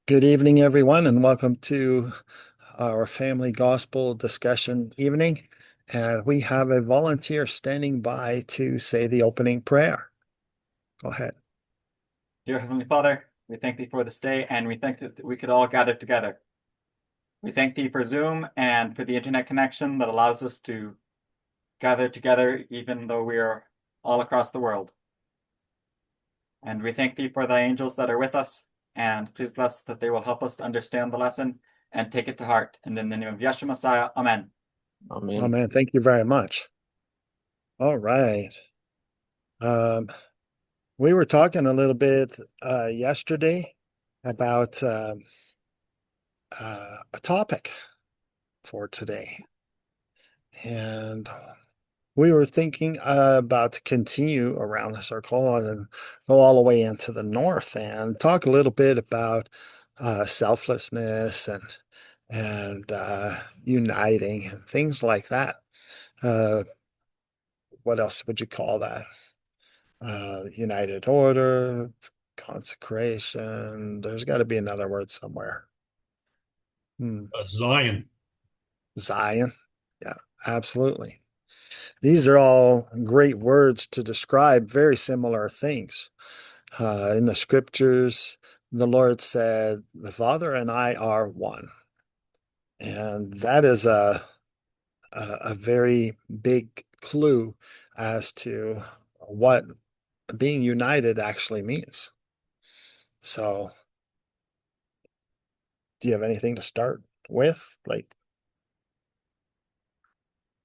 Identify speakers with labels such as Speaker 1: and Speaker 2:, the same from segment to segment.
Speaker 1: Good evening, everyone, and welcome to our family gospel discussion evening. And we have a volunteer standing by to say the opening prayer. Go ahead.
Speaker 2: Dear Heavenly Father, we thank Thee for this day, and we thank that we could all gather together. We thank Thee for Zoom and for the internet connection that allows us to gather together even though we are all across the world. And we thank Thee for Thy angels that are with us, and please bless that they will help us to understand the lesson and take it to heart. And in the name of Yeshua Messiah, Amen.
Speaker 1: Oh,
Speaker 3: Amen.
Speaker 1: man, thank you very much. All right. Um, we were talking a little bit yesterday about a topic for today. And we were thinking about to continue around the circle and go all the way into the north and talk a little bit about selflessness and uniting and things like that. Uh, what else would you call that? United order, consecration. There's got to be another word somewhere.
Speaker 3: Zion.
Speaker 1: Zion. Yeah, absolutely. These are all great words to describe very similar things. In the scriptures, the Lord said, "The Father and I are one." And that is a very big clue as to what being united actually means. So, do you have anything to start with, like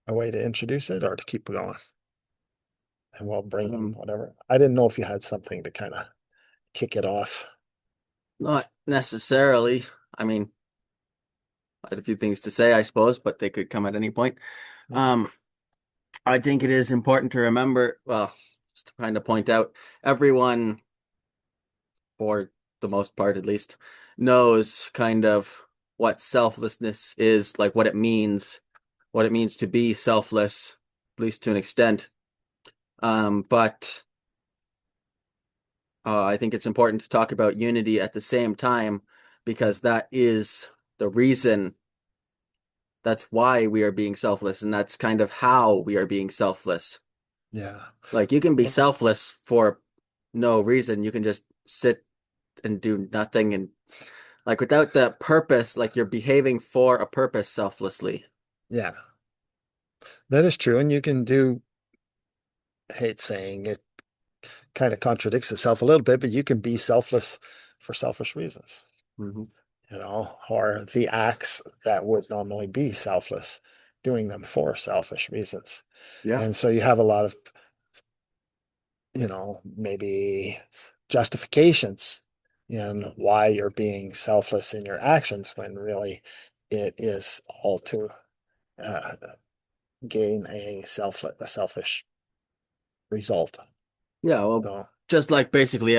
Speaker 1: a way to introduce it or to keep going? And we'll bring in
Speaker 4: Um,
Speaker 1: whatever. I didn't know if you had something to kind of kick it off.
Speaker 4: Not necessarily. I mean, I had a few things to say, I suppose, but they could come at any point. Um, I think it is important to remember, well, just to kind of point out, everyone, for the most part at least, knows kind of what selflessness is, like what it means to be selfless, at least to an extent. But I think it's important to talk about unity at the same time because that is the reason. That's why we are being selfless, and that's kind of how we are being selfless.
Speaker 1: Yeah.
Speaker 4: Like you can be selfless for no reason. You can just sit and do nothing and like without the purpose, like you're behaving for a purpose selflessly.
Speaker 1: Yeah. That is true. And you can do, I hate saying it kind of contradicts itself a little bit, but you can be selfless for selfish reasons,
Speaker 4: Hmm.
Speaker 1: or the acts that would normally be selfless, doing them for selfish reasons.
Speaker 4: Yeah.
Speaker 1: And so you have a lot of, maybe justifications in why you're being selfless in your actions when really it is all to uh, gain a selfish result.
Speaker 4: Yeah, well,
Speaker 1: So,
Speaker 4: just like basically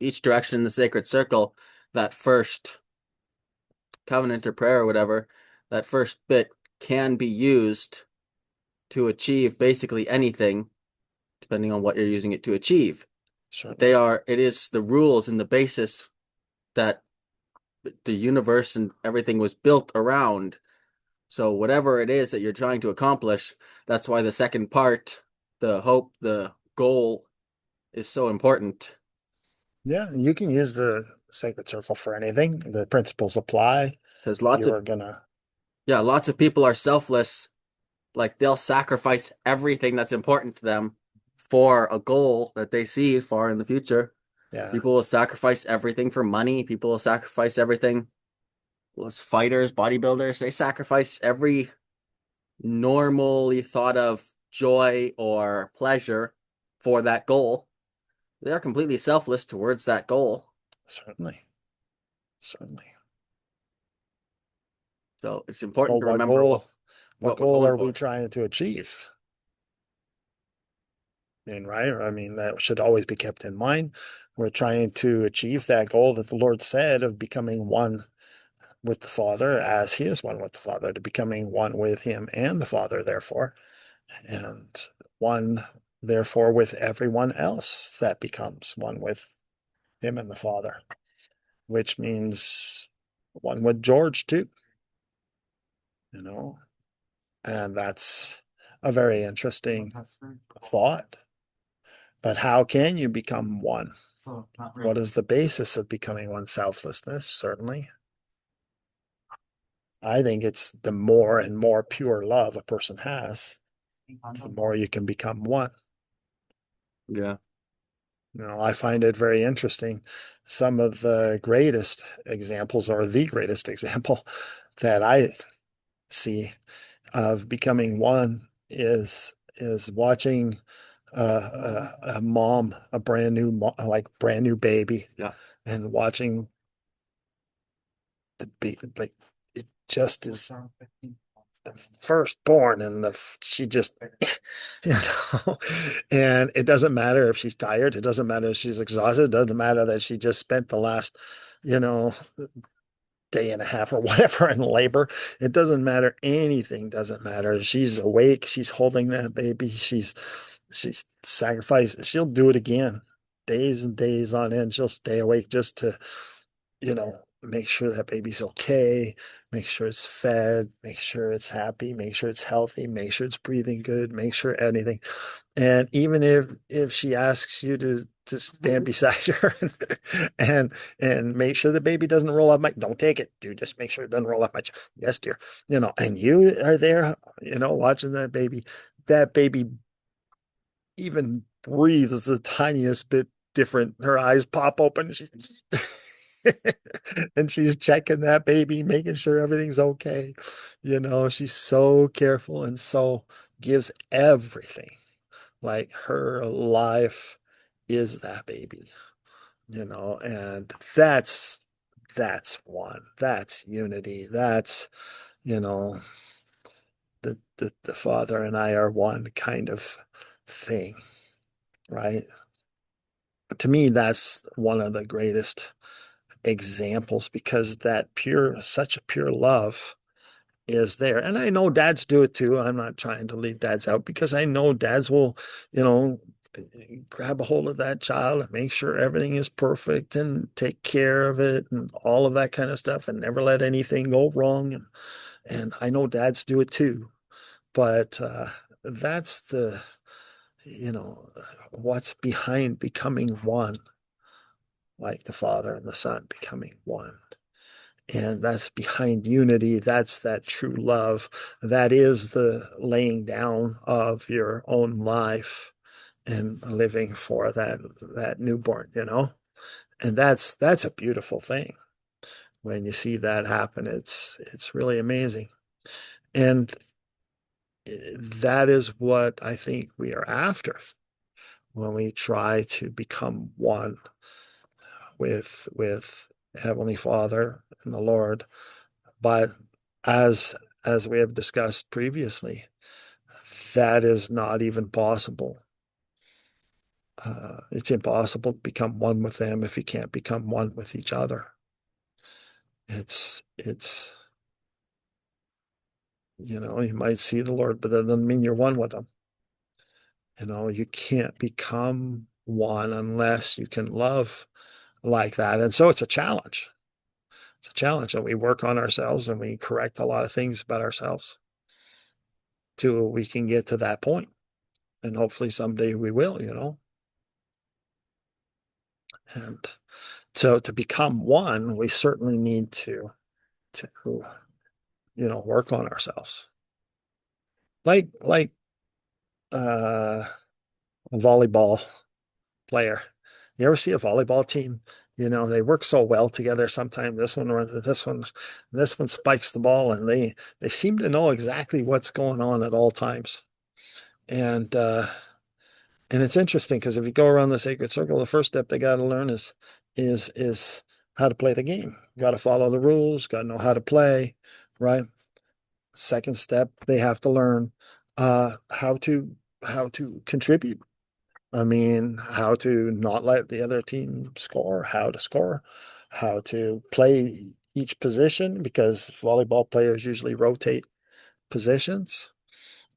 Speaker 4: each direction in the sacred circle, that first covenant or prayer or whatever, that first bit can be used to achieve basically anything depending on what you're using it to achieve.
Speaker 1: certainly.
Speaker 4: It is the rules and the basis that the universe and everything was built around. So whatever it is that you're trying to accomplish, that's why the second part, the hope, the goal is so important.
Speaker 1: Yeah, you can use the sacred circle for anything. The principles apply.
Speaker 4: Because
Speaker 1: You're gonna,
Speaker 4: lots of people are selfless. Like they'll sacrifice everything that's important to them for a goal that they see far in the future.
Speaker 1: yeah,
Speaker 4: People will sacrifice everything for money. People will sacrifice everything. Those fighters, bodybuilders, they sacrifice every normally thought of joy or pleasure for that goal. They are completely selfless towards that goal.
Speaker 1: certainly, certainly.
Speaker 4: So it's important
Speaker 1: Well,
Speaker 4: to remember
Speaker 1: what
Speaker 4: what we're
Speaker 1: goal
Speaker 4: going
Speaker 1: are we
Speaker 4: for.
Speaker 1: trying to achieve? Right? I mean, that should always be kept in mind. We're trying to achieve that goal that the Lord said of becoming one with the Father as He is one with the Father, to becoming one with Him and the Father, therefore, and one, therefore, with everyone else that becomes one with Him and the Father. which means one with George too, you know, and that's a very interesting thought. But how can you become one? What is the basis of becoming one? Selflessness, certainly. I think it's the more and more pure love a person has, the more you can become one.
Speaker 4: Yeah.
Speaker 1: I find it very interesting. Some of the greatest examples, or the greatest example that I see of becoming one is watching a mom, a brand new like brand new baby,
Speaker 4: Yeah.
Speaker 1: and watching the baby like it just is the firstborn, and she just you know, and it doesn't matter if she's tired, it doesn't matter if she's exhausted, it doesn't matter that she just spent the last you know day and a half or whatever in labor. It doesn't matter. Anything doesn't matter. She's awake. She's holding that baby. She's sacrificed. She'll do it again, days and days on end. She'll stay awake just to, make sure that baby's okay, make sure it's fed, make sure it's happy, make sure it's healthy, make sure it's breathing good, make sure anything. And even if she asks you to stand beside her and make sure the baby doesn't roll off my, don't take it, dude. Just make sure it doesn't roll off my. Yes, dear. And you are there, watching that baby. That baby even breathes the tiniest bit different. Her eyes pop open. She's and she's checking that baby, making sure everything's okay. She's so careful and so gives everything. Like her life is that baby, and that's one. That's unity. That's, you know, the Father and I are one kind of thing, right? To me, that's one of the greatest examples because such a pure love is there. And I know dads do it too. I'm not trying to leave dads out because I know dads will, you know, grab a hold of that child and make sure everything is perfect and take care of it and all of that kind of stuff and never let anything go wrong. And I know dads do it too. But that's what's behind becoming one, like the Father and the Son becoming one. And that's behind unity. That's that true love. That is the laying down of your own life and living for that newborn, And that's a beautiful thing. When you see that happen, it's really amazing. And that is what I think we are after when we try to become one with Heavenly Father and the Lord. But as as we have discussed previously, that is not even possible. It's impossible to become one with them if you can't become one with each other. It's you might see the Lord, but that doesn't mean you're one with them. You can't become one unless you can love like that. And so it's a challenge. It's a challenge, and we work on ourselves and we correct a lot of things about ourselves till we can get to that point. And hopefully someday we will. And so to become one, we certainly need to work on ourselves. Like uh, a volleyball player. You ever see a volleyball team? They work so well together. Sometimes this one runs this one spikes the ball, and they seem to know exactly what's going on at all times. And it's interesting because if you go around the sacred circle, the first step they got to learn is how to play the game. Got to follow the rules. Got to know how to play, right? Second step, they have to learn how to contribute. I mean, how to not let the other team score, how to score, how to play each position because volleyball players usually rotate positions.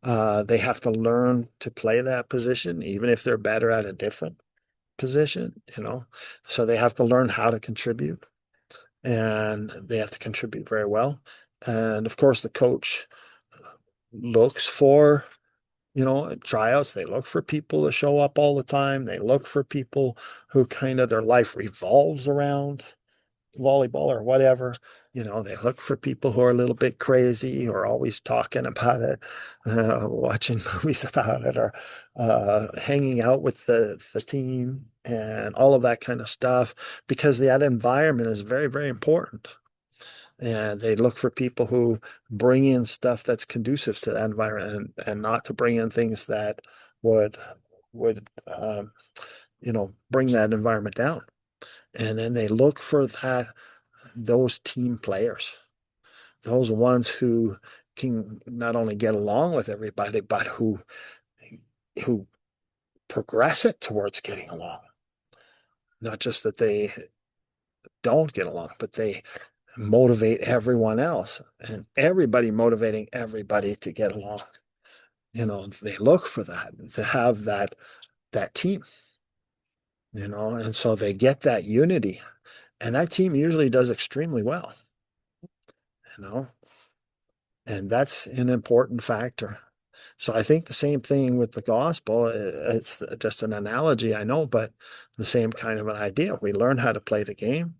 Speaker 1: They have to learn to play that position, even if they're better at a different position. So they have to learn how to contribute. and they have to contribute very well. And of course, the coach looks for, tryouts. They look for people to show up all the time. They look for people who kind of their life revolves around volleyball or whatever. They look for people who are a little bit crazy, who are always talking about it, watching movies about it, or hanging out with the team and all of that kind of stuff, because that environment is very, very important. And they look for people who bring in stuff that's conducive to that environment, and not to bring in things that would bring that environment down. And then they look for those team players, those ones who can not only get along with everybody, but who progress it towards getting along. Not just that they don't get along, but they motivate everyone else, and everybody motivating everybody to get along. They look for that, to have that team, and so they get that unity, and that team usually does extremely well, you know, and that's an important factor. So I think the same thing with the gospel. It's just an analogy, I know, but the same kind of an idea. We learn how to play the game.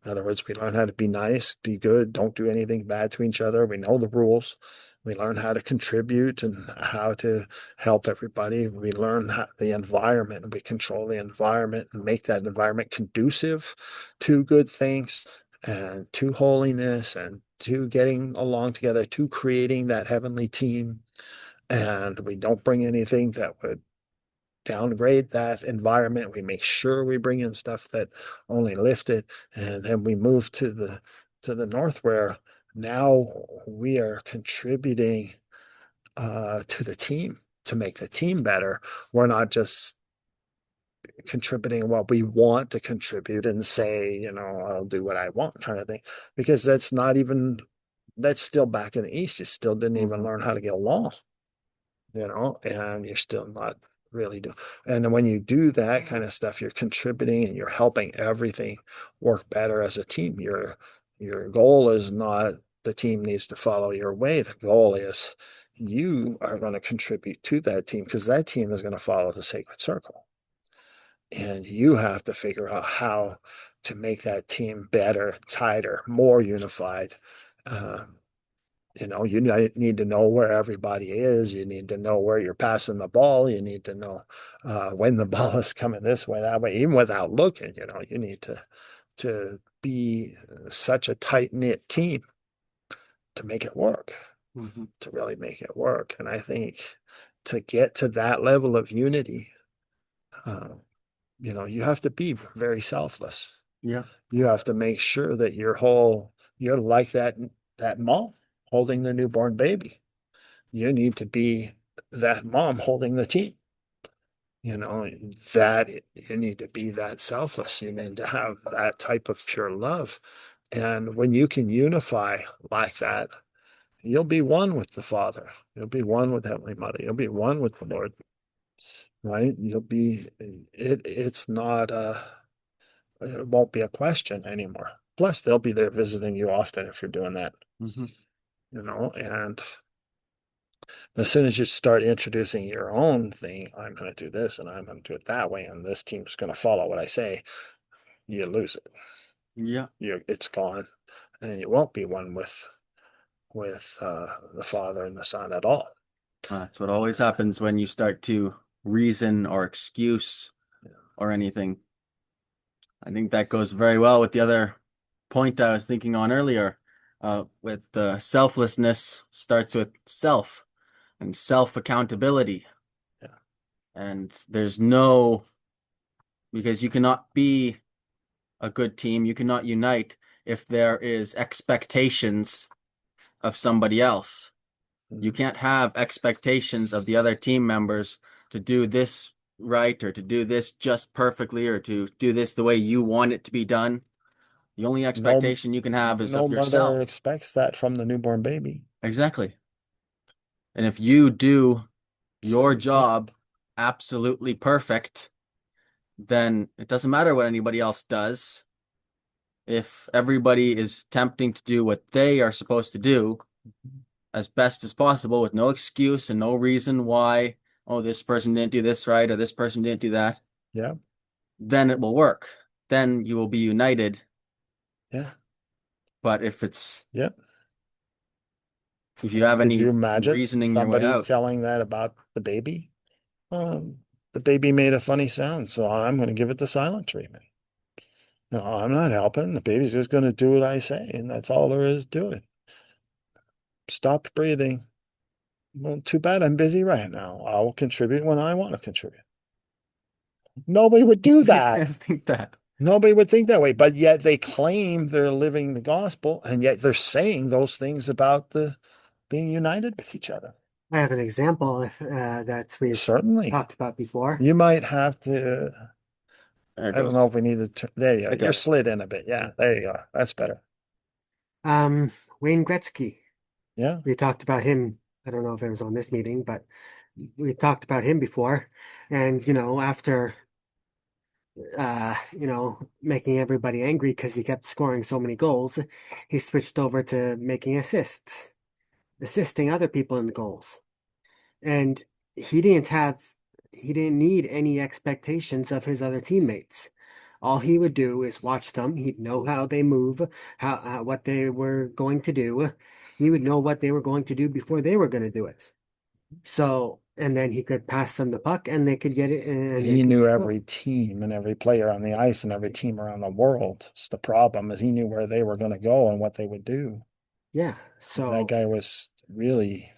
Speaker 1: In other words, we learn how to be nice, be good, don't do anything bad to each other. We know the rules. We learn how to contribute and how to help everybody. We learn the environment, and we control the environment and make that environment conducive to good things and to holiness and to getting along together, to creating that heavenly team. And we don't bring anything that would downgrade that environment. We make sure we bring in stuff that only lift it, and then we move to the north, where now we are contributing to the team to make the team better. We're not just contributing what we want to contribute and say, I'll do what I want kind of thing, because that's still back in the East. You still didn't even learn how to get along, and you're still not really do. And then when you do that kind of stuff, you're contributing and you're helping everything work better as a team. Your goal is not the team needs to follow your way. The goal is you are going to contribute to that team, because that team is going to follow the sacred circle. And you have to figure out how to make that team better, tighter, more unified. You need to know where everybody is. You need to know where you're passing the ball. You need to know when the ball is coming this way, that way, even without looking. You need to be such a tight knit team to make it work, to really make it work. And I think to get to that level of unity, uh, you have to be very selfless.
Speaker 4: Yeah.
Speaker 1: You have to make sure that you're like that mom holding the newborn baby. You need to be that mom holding the team. That you need to be that selfless. You need to have that type of pure love. And when you can unify like that, you'll be one with the Father. You'll be one with Heavenly Mother. You'll be one with the Lord, right? It's not it won't be a question anymore. Plus, they'll be there visiting you often if you're doing that, and as soon as you start introducing your own thing, I'm going to do this and I'm going to do it that way, and this team's going to follow what I say, you lose it.
Speaker 4: Yeah.
Speaker 1: It's gone, and you won't be one with the Father and the Son at all.
Speaker 4: That's what always happens when you start to reason or excuse or anything. I think that goes very well with the other point I was thinking on earlier. With selflessness starts with self and self accountability.
Speaker 1: Yeah.
Speaker 4: And because you cannot be a good team, you cannot unite if there is expectations of somebody else. You can't have expectations of the other team members to do this right, or to do this just perfectly, or to do this the way you want it to be done. The only
Speaker 1: No,
Speaker 4: expectation you can have is
Speaker 1: no
Speaker 4: of
Speaker 1: mother
Speaker 4: yourself.
Speaker 1: expects that from the newborn baby.
Speaker 4: Exactly. And if you do your
Speaker 1: Same thing.
Speaker 4: job absolutely perfect, then it doesn't matter what anybody else does. if everybody is attempting to do what they are supposed to do as best as possible with no excuse and no reason why, oh, this person didn't do this right or this person didn't do that,
Speaker 1: Yeah.
Speaker 4: then it will work. Then you will be united.
Speaker 1: Yeah.
Speaker 4: But if
Speaker 1: Yeah.
Speaker 4: you have
Speaker 1: Could you
Speaker 4: any
Speaker 1: imagine
Speaker 4: reasoning your way
Speaker 1: somebody
Speaker 4: out,
Speaker 1: telling that about the baby? The baby made a funny sound, so I'm going to give it the silent treatment. No, I'm not helping. The baby's just going to do what I say, and that's all there is to it. Stop breathing. Well, too bad I'm busy right now. I will contribute when I want to contribute. Nobody would do
Speaker 4: these
Speaker 1: that.
Speaker 4: guys think that.
Speaker 1: Nobody would think that way, but yet they claim they're living the gospel, and yet they're saying those things about the being united with each other.
Speaker 3: I have an example that we've
Speaker 1: Certainly.
Speaker 3: talked about before.
Speaker 1: You might have to,
Speaker 4: There it
Speaker 1: I don't
Speaker 4: goes.
Speaker 1: know if we need to, there you go.
Speaker 4: I
Speaker 1: You're
Speaker 4: got it.
Speaker 1: slid in a bit. Yeah, there you go. That's better.
Speaker 3: Wayne Gretzky.
Speaker 1: Yeah.
Speaker 3: We talked about him. I don't know if it was on this meeting, but we talked about him before. And, after, making everybody angry because he kept scoring so many goals, he switched over to making assists, assisting other people in the goals. And he didn't have, he didn't need any expectations of his other teammates. All he would do is watch them. He'd know how they move, what they were going to do. He would know what they were going to do before they were going to do it. So, and then he could pass them the puck and they could get it and they
Speaker 1: He
Speaker 3: could
Speaker 1: knew
Speaker 3: get a
Speaker 1: every
Speaker 3: goal.
Speaker 1: team and every player on the ice and every team around the world. It's the problem is he knew where they were going to go and what they would do.
Speaker 3: Yeah.
Speaker 1: That
Speaker 3: So
Speaker 1: guy was really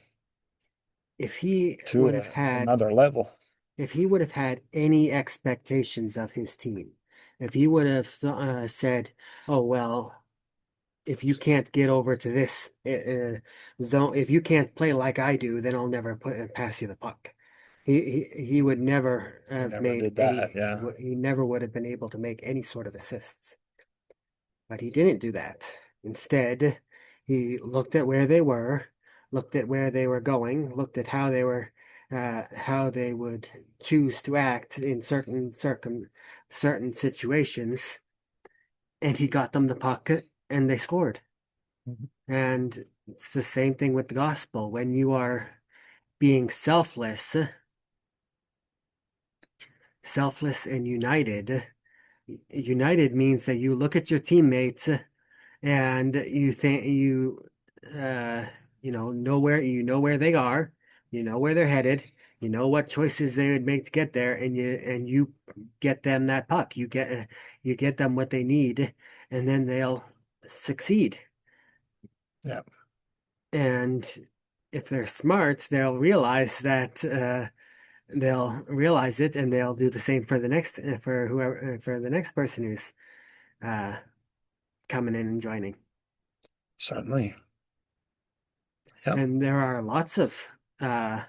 Speaker 3: if he
Speaker 1: to
Speaker 3: would have had
Speaker 1: another level.
Speaker 3: if he would have had any expectations of his team, if he would have said, "Oh well, if you can't get over to this zone, if you can't play like I do, then I'll never pass you the puck." He would never
Speaker 1: He
Speaker 3: have
Speaker 1: never
Speaker 3: made
Speaker 1: did that.
Speaker 3: any.
Speaker 1: Yeah.
Speaker 3: He never would have been able to make any sort of assists. But he didn't do that. Instead, he looked at where they were, looked at where they were going, looked at how they would choose to act in certain situations, and he got them the puck, and they scored.
Speaker 1: Mhm.
Speaker 3: And it's the same thing with the gospel. When you are being selfless and united, united means that you look at your teammates and you think uh know where they are, you know where they're headed, you know what choices they would make to get there, and you get them that puck. You get them what they need, and then they'll succeed.
Speaker 1: Yeah.
Speaker 3: And if they're smart, they'll realize it, and they'll do the same for the next for whoever for the next person who's uh coming in and joining.
Speaker 1: Certainly. Yep.
Speaker 3: And there are lots of I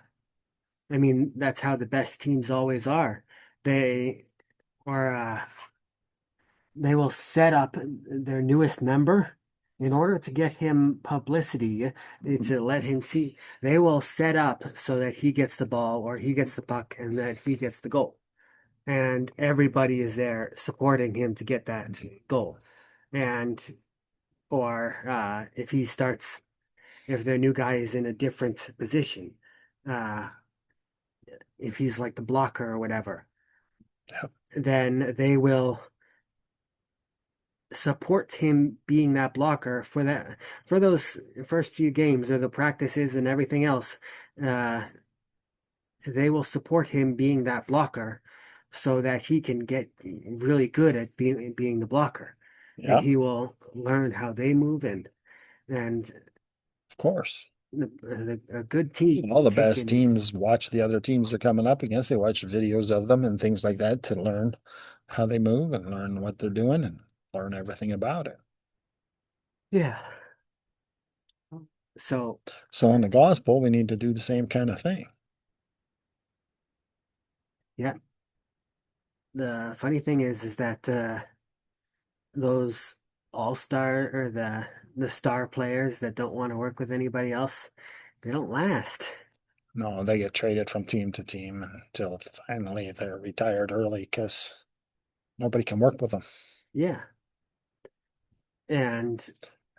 Speaker 3: mean, that's how the best teams always are. They are they will set up their newest member in order to get him publicity, to let him see. They will set up so that he gets the ball or he gets the puck and that he gets the goal. And everybody is there supporting him to get that goal. And or if their new guy is in a different position, uh, if he's like the blocker or whatever,
Speaker 1: Yep.
Speaker 3: then they will support him being that blocker for those first few games or the practices and everything else. Uh, they will support him being that blocker so that he can get really good at being the blocker, and
Speaker 1: Yep.
Speaker 3: he will learn how they move and
Speaker 1: Of course.
Speaker 3: a good team
Speaker 1: All the best
Speaker 3: taken.
Speaker 1: teams watch the other teams they're coming up against. They watch videos of them and things like that to learn how they move and learn what they're doing and learn everything about it.
Speaker 3: Yeah. So
Speaker 1: So in the gospel, we need to do the same kind of thing.
Speaker 3: yeah, the funny thing is that those all-star or the star players that don't want to work with anybody else, they don't last.
Speaker 1: No, they get traded from team to team until finally they're retired early because nobody can work with them.
Speaker 3: Yeah. And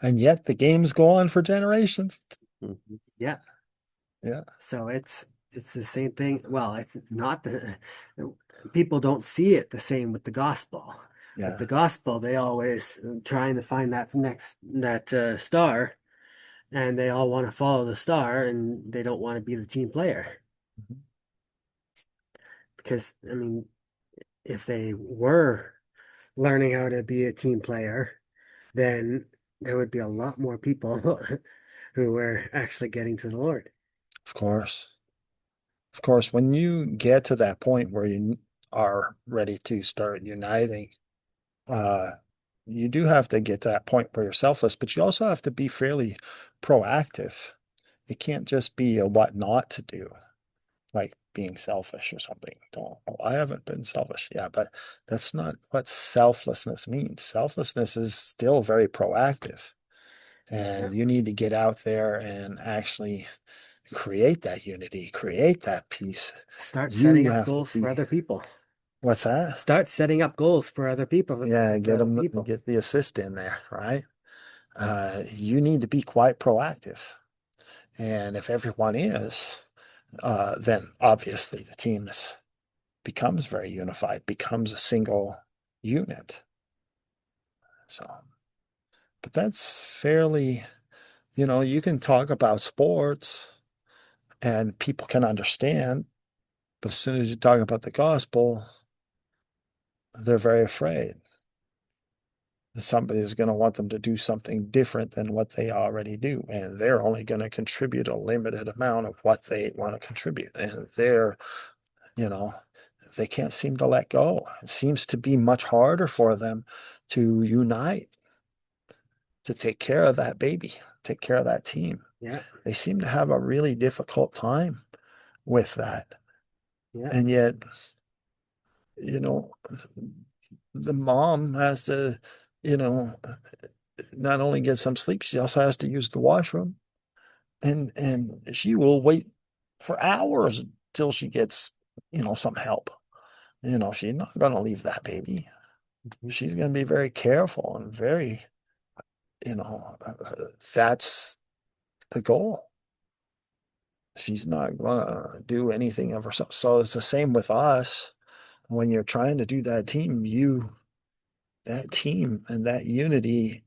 Speaker 1: And yet the games go on for generations.
Speaker 4: Mhm.
Speaker 3: yeah,
Speaker 1: Yeah.
Speaker 3: so it's the same thing. Well, it's not the people don't see it the same with the gospel. With
Speaker 1: Yeah.
Speaker 3: the gospel, they always trying to find that next that star, and they all want to follow the star, and they don't want to be the team player.
Speaker 1: Mhm.
Speaker 3: Because I mean, if they were learning how to be a team player, then there would be a lot more people who were actually getting to the Lord.
Speaker 1: Of course. Of course, when you get to that point where you are ready to start uniting, uh, you do have to get to that point where you're selfless, but you also have to be fairly proactive. It can't just be a what not to do, like being selfish or something. Don't, oh, I haven't been selfish. Yeah, but that's not what selflessness means. Selflessness is still very proactive,
Speaker 3: Yeah.
Speaker 1: and you need to get out there and actually create that unity, create that peace.
Speaker 3: Start setting
Speaker 1: You
Speaker 3: up
Speaker 1: have to
Speaker 3: goals for
Speaker 1: be,
Speaker 3: other people.
Speaker 1: what's that?
Speaker 3: Start setting up goals for other people.
Speaker 1: Yeah,
Speaker 3: For
Speaker 1: get
Speaker 3: other
Speaker 1: them,
Speaker 3: people.
Speaker 1: get the assist in there, right? You need to be quite proactive. And if everyone is, then obviously the team becomes very unified, becomes a single unit. So, but that's fairly, you can talk about sports and people can understand, but as soon as you talk about the gospel, they're very afraid that somebody is going to want them to do something different than what they already do. And they're only going to contribute a limited amount of what they want to contribute. And you know, they can't seem to let go. It seems to be much harder for them to unite, to take care of that baby, take care of that team.
Speaker 3: Yeah.
Speaker 1: They seem to have a really difficult time with that.
Speaker 3: Yeah.
Speaker 1: And yet, you know, the mom has to, you know, not only get some sleep, she also has to use the washroom. And she will wait for hours till she gets, some help. She's not going to leave that baby.
Speaker 3: Mhm.
Speaker 1: She's going to be very careful and very, that's the goal. She's not going to do anything of herself. So it's the same with us. When you're trying to do that team and that unity,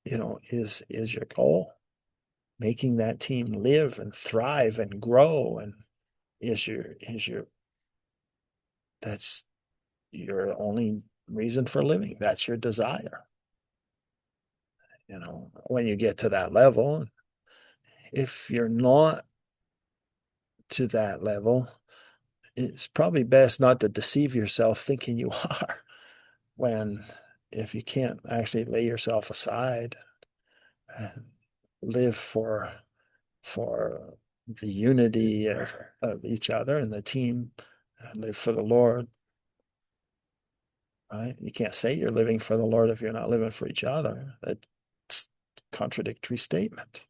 Speaker 1: is your goal. Making that team live and thrive and grow and is your that's your only reason for living. That's your desire. When you get to that level, if you're not to that level, it's probably best not to deceive yourself thinking you are when if you can't actually lay yourself aside and live for the unity of each other and the team, live for the Lord, right? You can't say you're living for the Lord if you're not living for each other. That's a contradictory statement.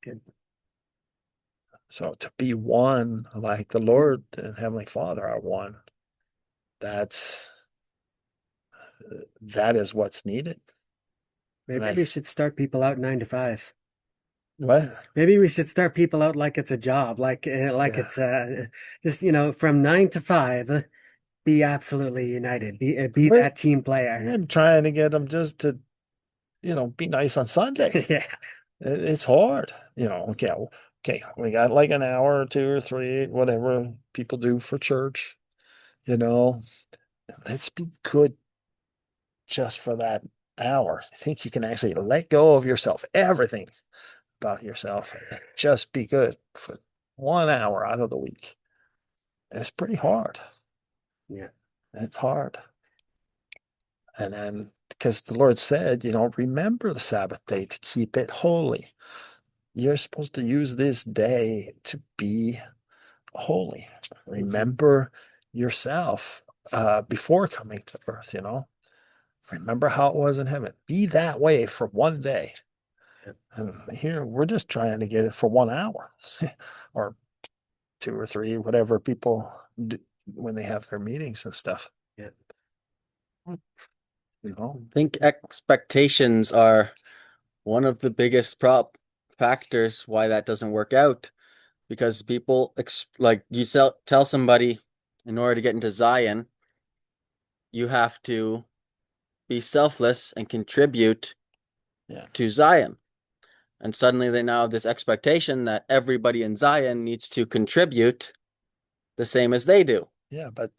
Speaker 3: Good.
Speaker 1: So to be one, like the Lord and Heavenly Father are one, that's that is what's needed. And
Speaker 3: Maybe we should start people out 9 to 5.
Speaker 1: what?
Speaker 3: Maybe we should start people out like it's a job, like
Speaker 1: Yeah.
Speaker 3: it's just from 9 to 5. Be absolutely united. Be
Speaker 1: We're,
Speaker 3: that team player.
Speaker 1: I'm trying to get them just to, be nice on Sunday.
Speaker 3: Yeah.
Speaker 1: It's hard, okay. Okay, we got like an hour or two or three, whatever people do for church, you know. Let's be good just for that hour. I think you can actually let go of yourself, everything about yourself, and just be good for 1 hour out of the week. It's pretty hard.
Speaker 3: Yeah.
Speaker 1: It's hard. And then, because the Lord said, remember the Sabbath day to keep it holy. You're supposed to use this day to be holy.
Speaker 3: Mhm.
Speaker 1: Remember yourself before coming to earth. Remember how it was in heaven. Be that way for one day.
Speaker 3: Yeah.
Speaker 1: And here we're just trying to get it for 1 hour or two or three, whatever people do when they have their meetings and stuff.
Speaker 3: Yeah.
Speaker 1: you know?
Speaker 4: I think expectations are one of the biggest prop factors why that doesn't work out because people like you tell somebody in order to get into Zion, you have to be selfless and contribute
Speaker 1: Yeah.
Speaker 4: to Zion. And suddenly they now have this expectation that everybody in Zion needs to contribute the same as they do.
Speaker 1: Yeah, but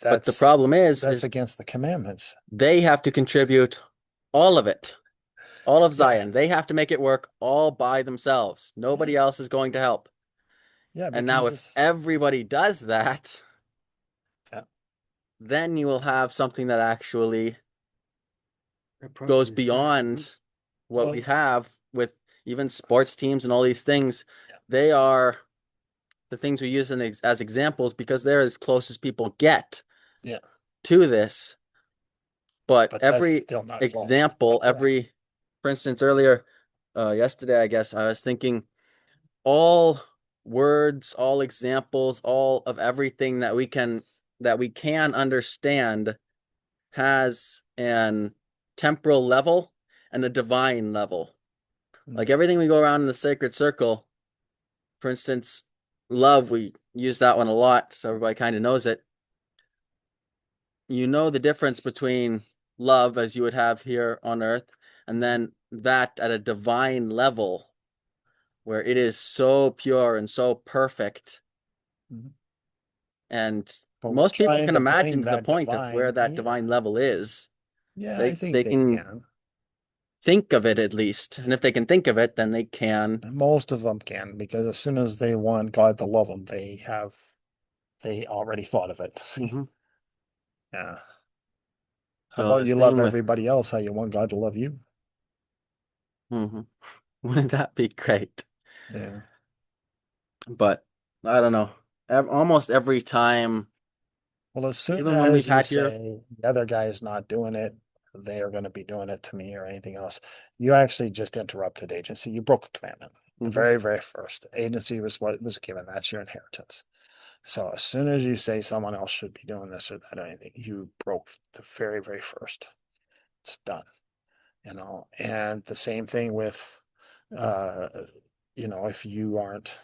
Speaker 4: But the
Speaker 1: that's
Speaker 4: problem
Speaker 1: that's
Speaker 4: is
Speaker 1: against the commandments.
Speaker 4: they have to contribute all of it, all of
Speaker 1: Yeah.
Speaker 4: Zion. They have to make it work all by themselves.
Speaker 1: Yeah.
Speaker 4: Nobody else is going to help.
Speaker 1: Yeah,
Speaker 4: And now
Speaker 1: because
Speaker 4: if
Speaker 1: it's
Speaker 4: everybody does that,
Speaker 1: yeah.
Speaker 4: then you will have something that actually goes
Speaker 3: Approaches God.
Speaker 4: beyond what we
Speaker 1: Well,
Speaker 4: have with even sports teams and all these things.
Speaker 1: yeah.
Speaker 4: They are the things we use as examples because they're as close as people get
Speaker 1: Yeah.
Speaker 4: to this. But
Speaker 1: But that's
Speaker 4: every
Speaker 1: still not close.
Speaker 4: example,
Speaker 1: But go ahead.
Speaker 4: for instance, earlier, yesterday, I guess, I was thinking all words, all examples, all of everything that we can understand has an temporal level and a divine level. Like everything we go around in the sacred circle, for instance, love, we use that one a lot, so everybody kind of knows it. You know the difference between love as you would have here on earth and then that at a divine level where it is so pure and so perfect.
Speaker 1: Mhm.
Speaker 4: And
Speaker 1: But we're
Speaker 4: most people
Speaker 1: trying
Speaker 4: can
Speaker 1: to
Speaker 4: imagine
Speaker 1: bring
Speaker 4: to the
Speaker 1: that
Speaker 4: point of where
Speaker 1: divine
Speaker 4: that divine
Speaker 1: here.
Speaker 4: level is.
Speaker 1: Yeah, I think
Speaker 4: They
Speaker 1: they
Speaker 4: can
Speaker 1: can.
Speaker 4: think of it at least. And if they can think of it, then they can.
Speaker 1: Most of them can, because as soon as they want God to love them, they already thought of it.
Speaker 4: Mhm.
Speaker 1: Yeah. How
Speaker 4: So
Speaker 1: about
Speaker 4: this
Speaker 1: you love
Speaker 4: thing with,
Speaker 1: everybody else how you want God to love you?
Speaker 4: mhm. Wouldn't that be great?
Speaker 1: Yeah.
Speaker 4: But I don't know. Almost every time,
Speaker 1: Well, as soon
Speaker 4: even when we've
Speaker 1: as you
Speaker 4: had here,
Speaker 1: say the other guy is not doing it, they are going to be doing it to me or anything else, you actually just interrupted agency. You broke a commandment. The
Speaker 4: mhm,
Speaker 1: very, very first agency was what was given. That's your inheritance. So as soon as you say someone else should be doing this or that or anything, you broke the very, very first. It's done. And the same thing with, uh, if you aren't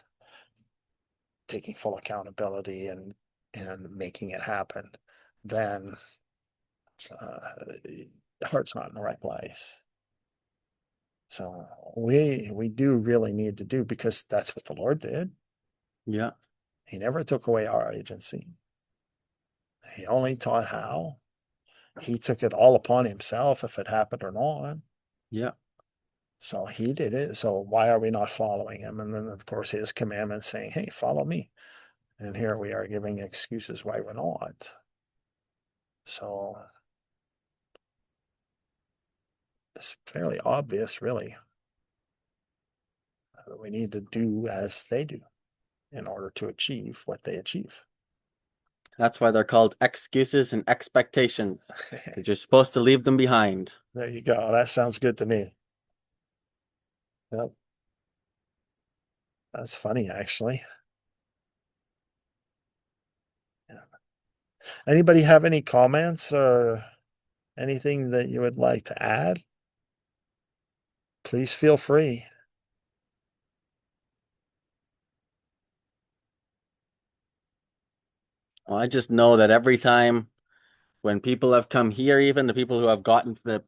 Speaker 1: taking full accountability and making it happen, then the heart's not in the right place. So we do really need to do, because that's what the Lord did.
Speaker 4: yeah,
Speaker 1: He never took away our agency. He only taught how. He took it all upon himself if it happened or not.
Speaker 4: yeah,
Speaker 1: So he did it. So why are we not following him? And then of course his commandments saying, "Hey, follow me." And here we are giving excuses why we're not. So it's fairly obvious, really. We need to do as they do in order to achieve what they achieve.
Speaker 4: that's why they're called excuses and expectations, because you're supposed to leave them behind.
Speaker 1: There you go. That sounds good to me. Yep. That's funny, actually. Yeah. Anybody have any comments or anything that you would like to add? Please feel free.
Speaker 4: Well, I just know that every time when people have come here, even the people who have gotten to the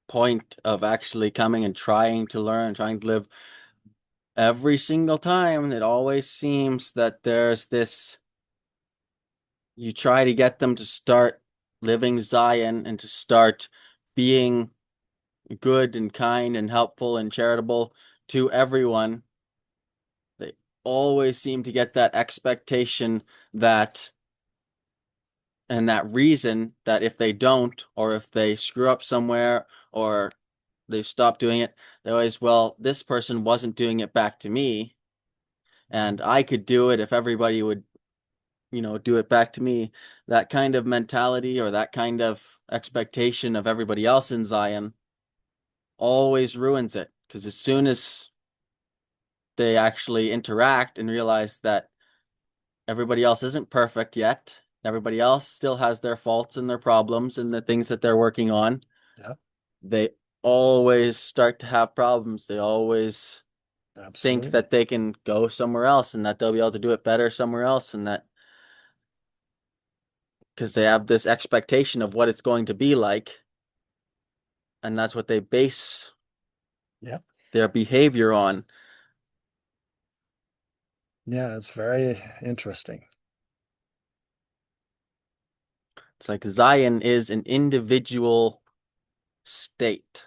Speaker 4: point of actually coming and trying to learn, trying to live, every single time it always seems that there's this, you try to get them to start living Zion and to start being good and kind and helpful and charitable to everyone. They always seem to get that expectation that and that reason that if they don't, or if they screw up somewhere, or they stop doing it, they always, well, this person wasn't doing it back to me, and I could do it if everybody would, do it back to me. That kind of mentality or that kind of expectation of everybody else in Zion always ruins it. Because as soon as they actually interact and realize that everybody else isn't perfect yet, Everybody else still has their faults and their problems and the things that they're working on.
Speaker 1: Yeah,
Speaker 4: They always start to have problems. They always think
Speaker 1: absolutely.
Speaker 4: that they can go somewhere else and that they'll be able to do it better somewhere else, and that because they have this expectation of what it's going to be like, and that's what they base
Speaker 1: Yeah.
Speaker 4: their behavior on.
Speaker 1: Yeah, it's very interesting.
Speaker 4: It's like Zion is an individual state,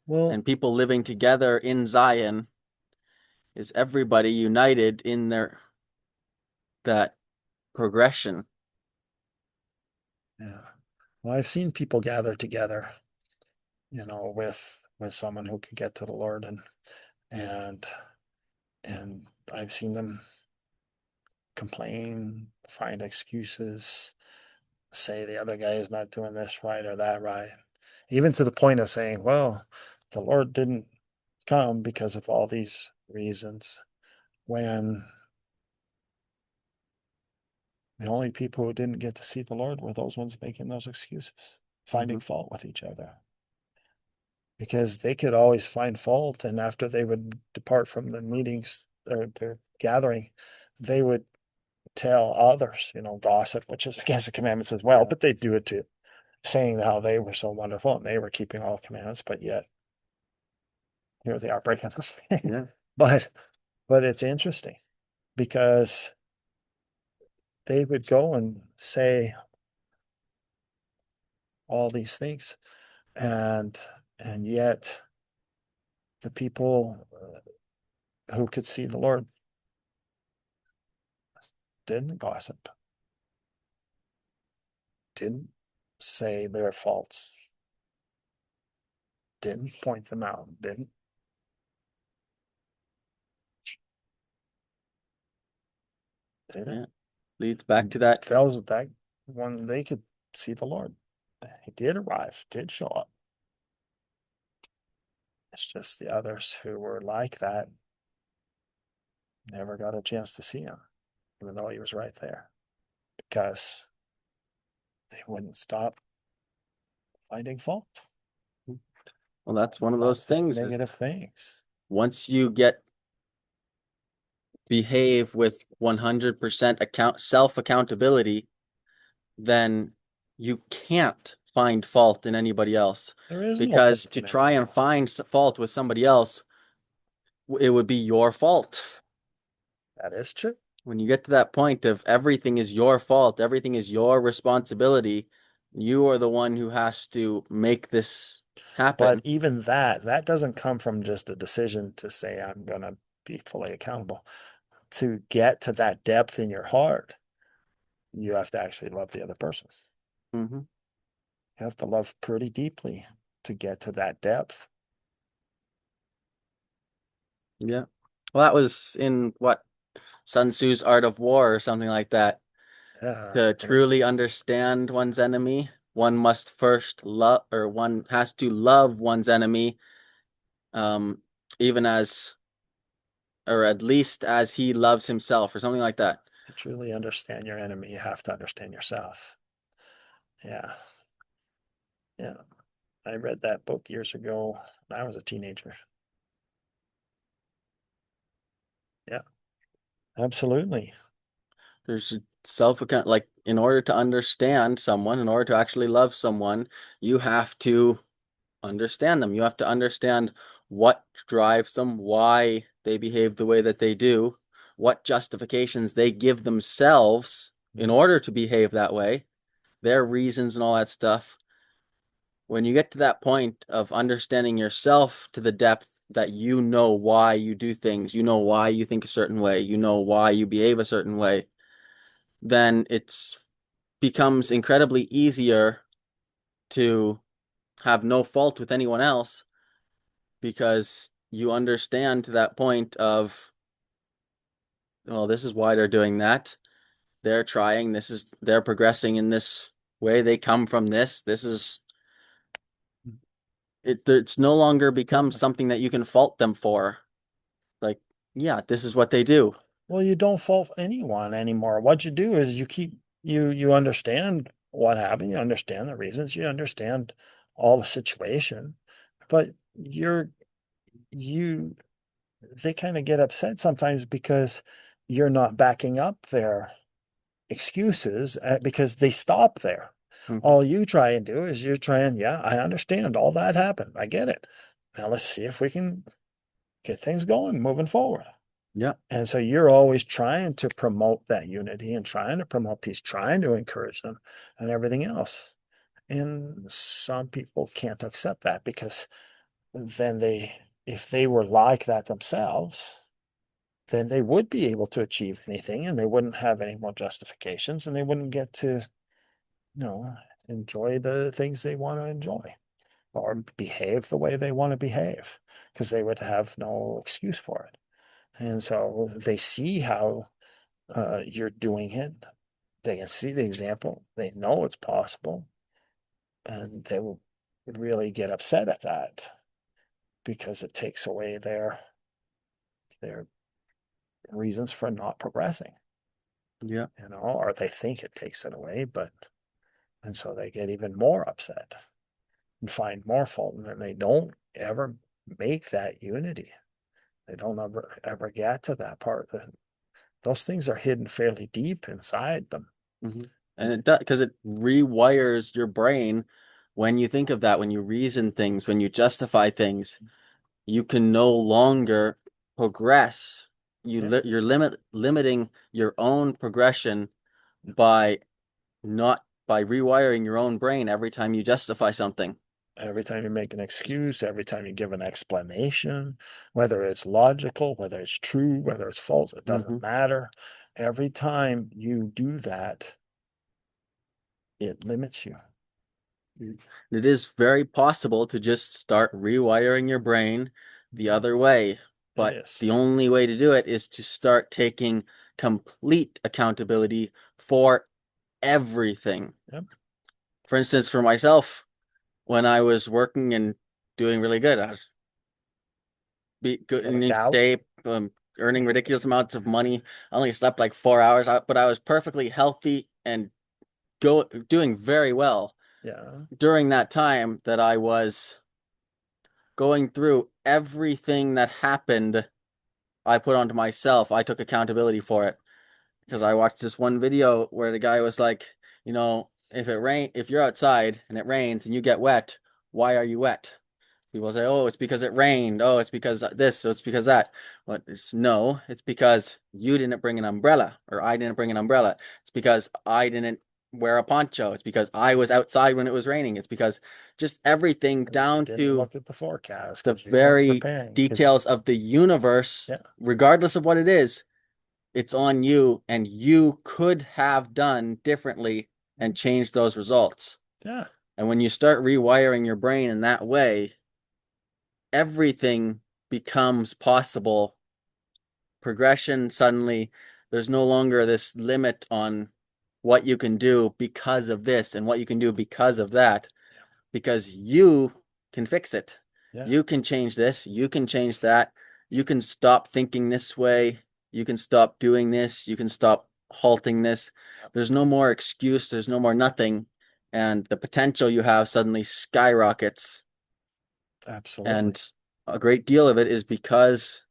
Speaker 1: Well,
Speaker 4: and people living together in Zion is everybody united in their that progression.
Speaker 1: yeah. Well, I've seen people gather together, with someone who could get to the Lord, and and I've seen them complain, find excuses, say the other guy is not doing this right or that right, even to the point of saying, well, the Lord didn't come because of all these reasons, when the only people who didn't get to see the Lord were those ones making those excuses, finding
Speaker 4: Mm-hmm.
Speaker 1: fault with each other. Because they could always find fault, and after they would depart from the meetings or their gathering, they would tell others, gossip, which is against the commandments as well, but they do it too, saying how they were so wonderful and they were keeping all commandments, but yet here they are breaking them.
Speaker 4: Yeah.
Speaker 1: but but it's interesting because they would go and say all these things, and yet the people who could see the Lord didn't gossip, didn't say their faults, didn't point them out, didn't did it.
Speaker 4: Yeah. Leads back to that.
Speaker 1: Tells that when they could see the Lord, he did arrive, did show up. It's just the others who were like that never got a chance to see him, even though he was right there, because they wouldn't stop finding fault,
Speaker 4: Well, that's one of those things.
Speaker 1: negative things.
Speaker 4: Once you get behave with 100% self accountability, then you can't find fault in anybody else.
Speaker 1: There is no
Speaker 4: Because
Speaker 1: fault
Speaker 4: to
Speaker 1: in
Speaker 4: try
Speaker 1: anybody
Speaker 4: and
Speaker 1: else.
Speaker 4: find fault with somebody else, it would be your fault.
Speaker 1: That is true.
Speaker 4: When you get to that point of everything is your fault, everything is your responsibility, you are the one who has to make this
Speaker 1: But
Speaker 4: happen.
Speaker 1: even that doesn't come from just a decision to say, I'm going to be fully accountable. To get to that depth in your heart, you have to actually love the other person.
Speaker 4: Mm-hmm.
Speaker 1: You have to love pretty deeply to get to that depth.
Speaker 4: Yeah. Well, that was in what, Sun Tzu's Art of War or something like that.
Speaker 1: Yeah.
Speaker 4: To truly understand one's enemy, one must first love, or one has to love one's enemy, um, even as, or at least as he loves himself, or something like that.
Speaker 1: To truly understand your enemy, you have to understand yourself. Yeah. Yeah. I read that book years ago when I was a teenager. Yeah, absolutely.
Speaker 4: There's self-account, like in order to understand someone, in order to actually love someone, you have to understand them. You have to understand what drives them, why they behave the way that they do, what justifications they give themselves in order to behave that way, their reasons and all that stuff. When you get to that point of understanding yourself to the depth that you know why you do things, you know why you think a certain way, you know why you behave a certain way, then it's becomes incredibly easier to have no fault with anyone else because you understand to that point of, well, this is why they're doing that. They're trying, they're progressing in this way. They come from this. This is it's no longer becomes something that you can fault them for. Like, yeah, this is what they do.
Speaker 1: Well, you don't fault anyone anymore. What you do is you keep you understand what happened, you understand the reasons, you understand all the situation, but you they kind of get upset sometimes because you're not backing up their excuses because they stop there.
Speaker 4: Mhm.
Speaker 1: All you try and do is you're trying, yeah, I understand all that happened. I get it. Now let's see if we can get things going, moving forward.
Speaker 4: Yeah.
Speaker 1: And so you're always trying to promote that unity and trying to promote peace, trying to encourage them and everything else. And some people can't accept that because then if they were like that themselves, then they would be able to achieve anything and they wouldn't have any more justifications and they wouldn't get to, enjoy the things they want to enjoy or behave the way they want to behave because they would have no excuse for it. And so they see how you're doing it. They can see the example. They know it's possible, and they will really get upset at that because it takes away their reasons for not progressing.
Speaker 4: Yeah.
Speaker 1: Or they think it takes it away, and so they get even more upset and find more fault, and then they don't ever make that unity. They don't ever get to that part. Those things are hidden fairly deep inside them.
Speaker 4: Hmm. And it does, because it rewires your brain when you think of that, when you reason things, when you justify things, you can no longer progress.
Speaker 1: Yeah.
Speaker 4: You're limiting your own progression by not by rewiring your own brain every time you justify something.
Speaker 1: Every time you make an excuse, every time you give an explanation, whether it's logical, whether it's true, whether it's false, it
Speaker 4: Hmm.
Speaker 1: doesn't matter. Every time you do that, it limits you.
Speaker 4: It is very possible to just start rewiring your brain the other way,
Speaker 1: It
Speaker 4: but
Speaker 1: is.
Speaker 4: the only way to do it is to start taking complete accountability for everything.
Speaker 1: Yep.
Speaker 4: For instance, for myself, when I was working and doing really good, I was be good
Speaker 1: Feeling
Speaker 4: in
Speaker 1: doubt.
Speaker 4: shape, earning ridiculous amounts of money. I only slept like 4 hours, but I was perfectly healthy and doing very well.
Speaker 1: Yeah.
Speaker 4: During that time that I was going through everything that happened, I put onto myself. I took accountability for it because I watched this one video where the guy was like, if you're outside and it rains and you get wet, why are you wet? People say, oh, it's because it rained. Oh, it's because this. So it's because that. But no, it's because you didn't bring an umbrella or I didn't bring an umbrella. It's because I didn't wear a poncho. It's because I was outside when it was raining. It's because just everything
Speaker 1: Because you
Speaker 4: down
Speaker 1: didn't
Speaker 4: to
Speaker 1: look at the forecast,
Speaker 4: the
Speaker 1: because you weren't
Speaker 4: very
Speaker 1: preparing.
Speaker 4: details of the universe,
Speaker 1: Yeah.
Speaker 4: regardless of what it is, it's on you and you could have done differently and changed those results.
Speaker 1: Yeah.
Speaker 4: And when you start rewiring your brain in that way, everything becomes possible. Progression suddenly, there's no longer this limit on what you can do because of this and what you can do because of that, because you can fix it.
Speaker 1: Yeah.
Speaker 4: You can change this, you can change that, you can stop thinking this way, you can stop doing this, you can stop halting this. There's no more excuse, there's no more nothing, and the potential you have suddenly skyrockets.
Speaker 1: Absolutely.
Speaker 4: And a great deal of it is because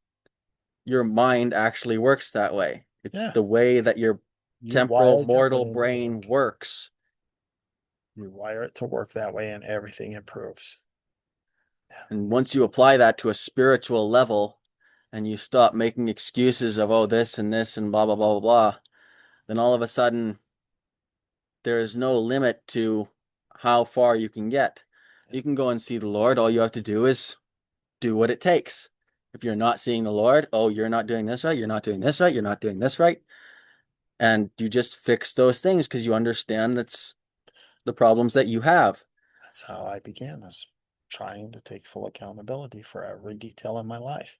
Speaker 4: your mind actually works that way. It's
Speaker 1: Yeah.
Speaker 4: the way that your
Speaker 1: You
Speaker 4: temporal
Speaker 1: wired your
Speaker 4: mortal
Speaker 1: brain to
Speaker 4: brain
Speaker 1: work.
Speaker 4: works.
Speaker 1: You wire it to work that way, and everything improves.
Speaker 4: And once you apply that to a spiritual level and you stop making excuses of, oh, this and blah, blah, blah, blah, blah, then all of a sudden there is no limit to how far you can get. You can go and see the Lord. All you have to do is do what it takes. If you're not seeing the Lord, oh, you're not doing this right, you're not doing this right, you're not doing this right. And you just fix those things because you understand that's the problems that you have.
Speaker 1: That's how I began, is trying to take full accountability for every detail in my life.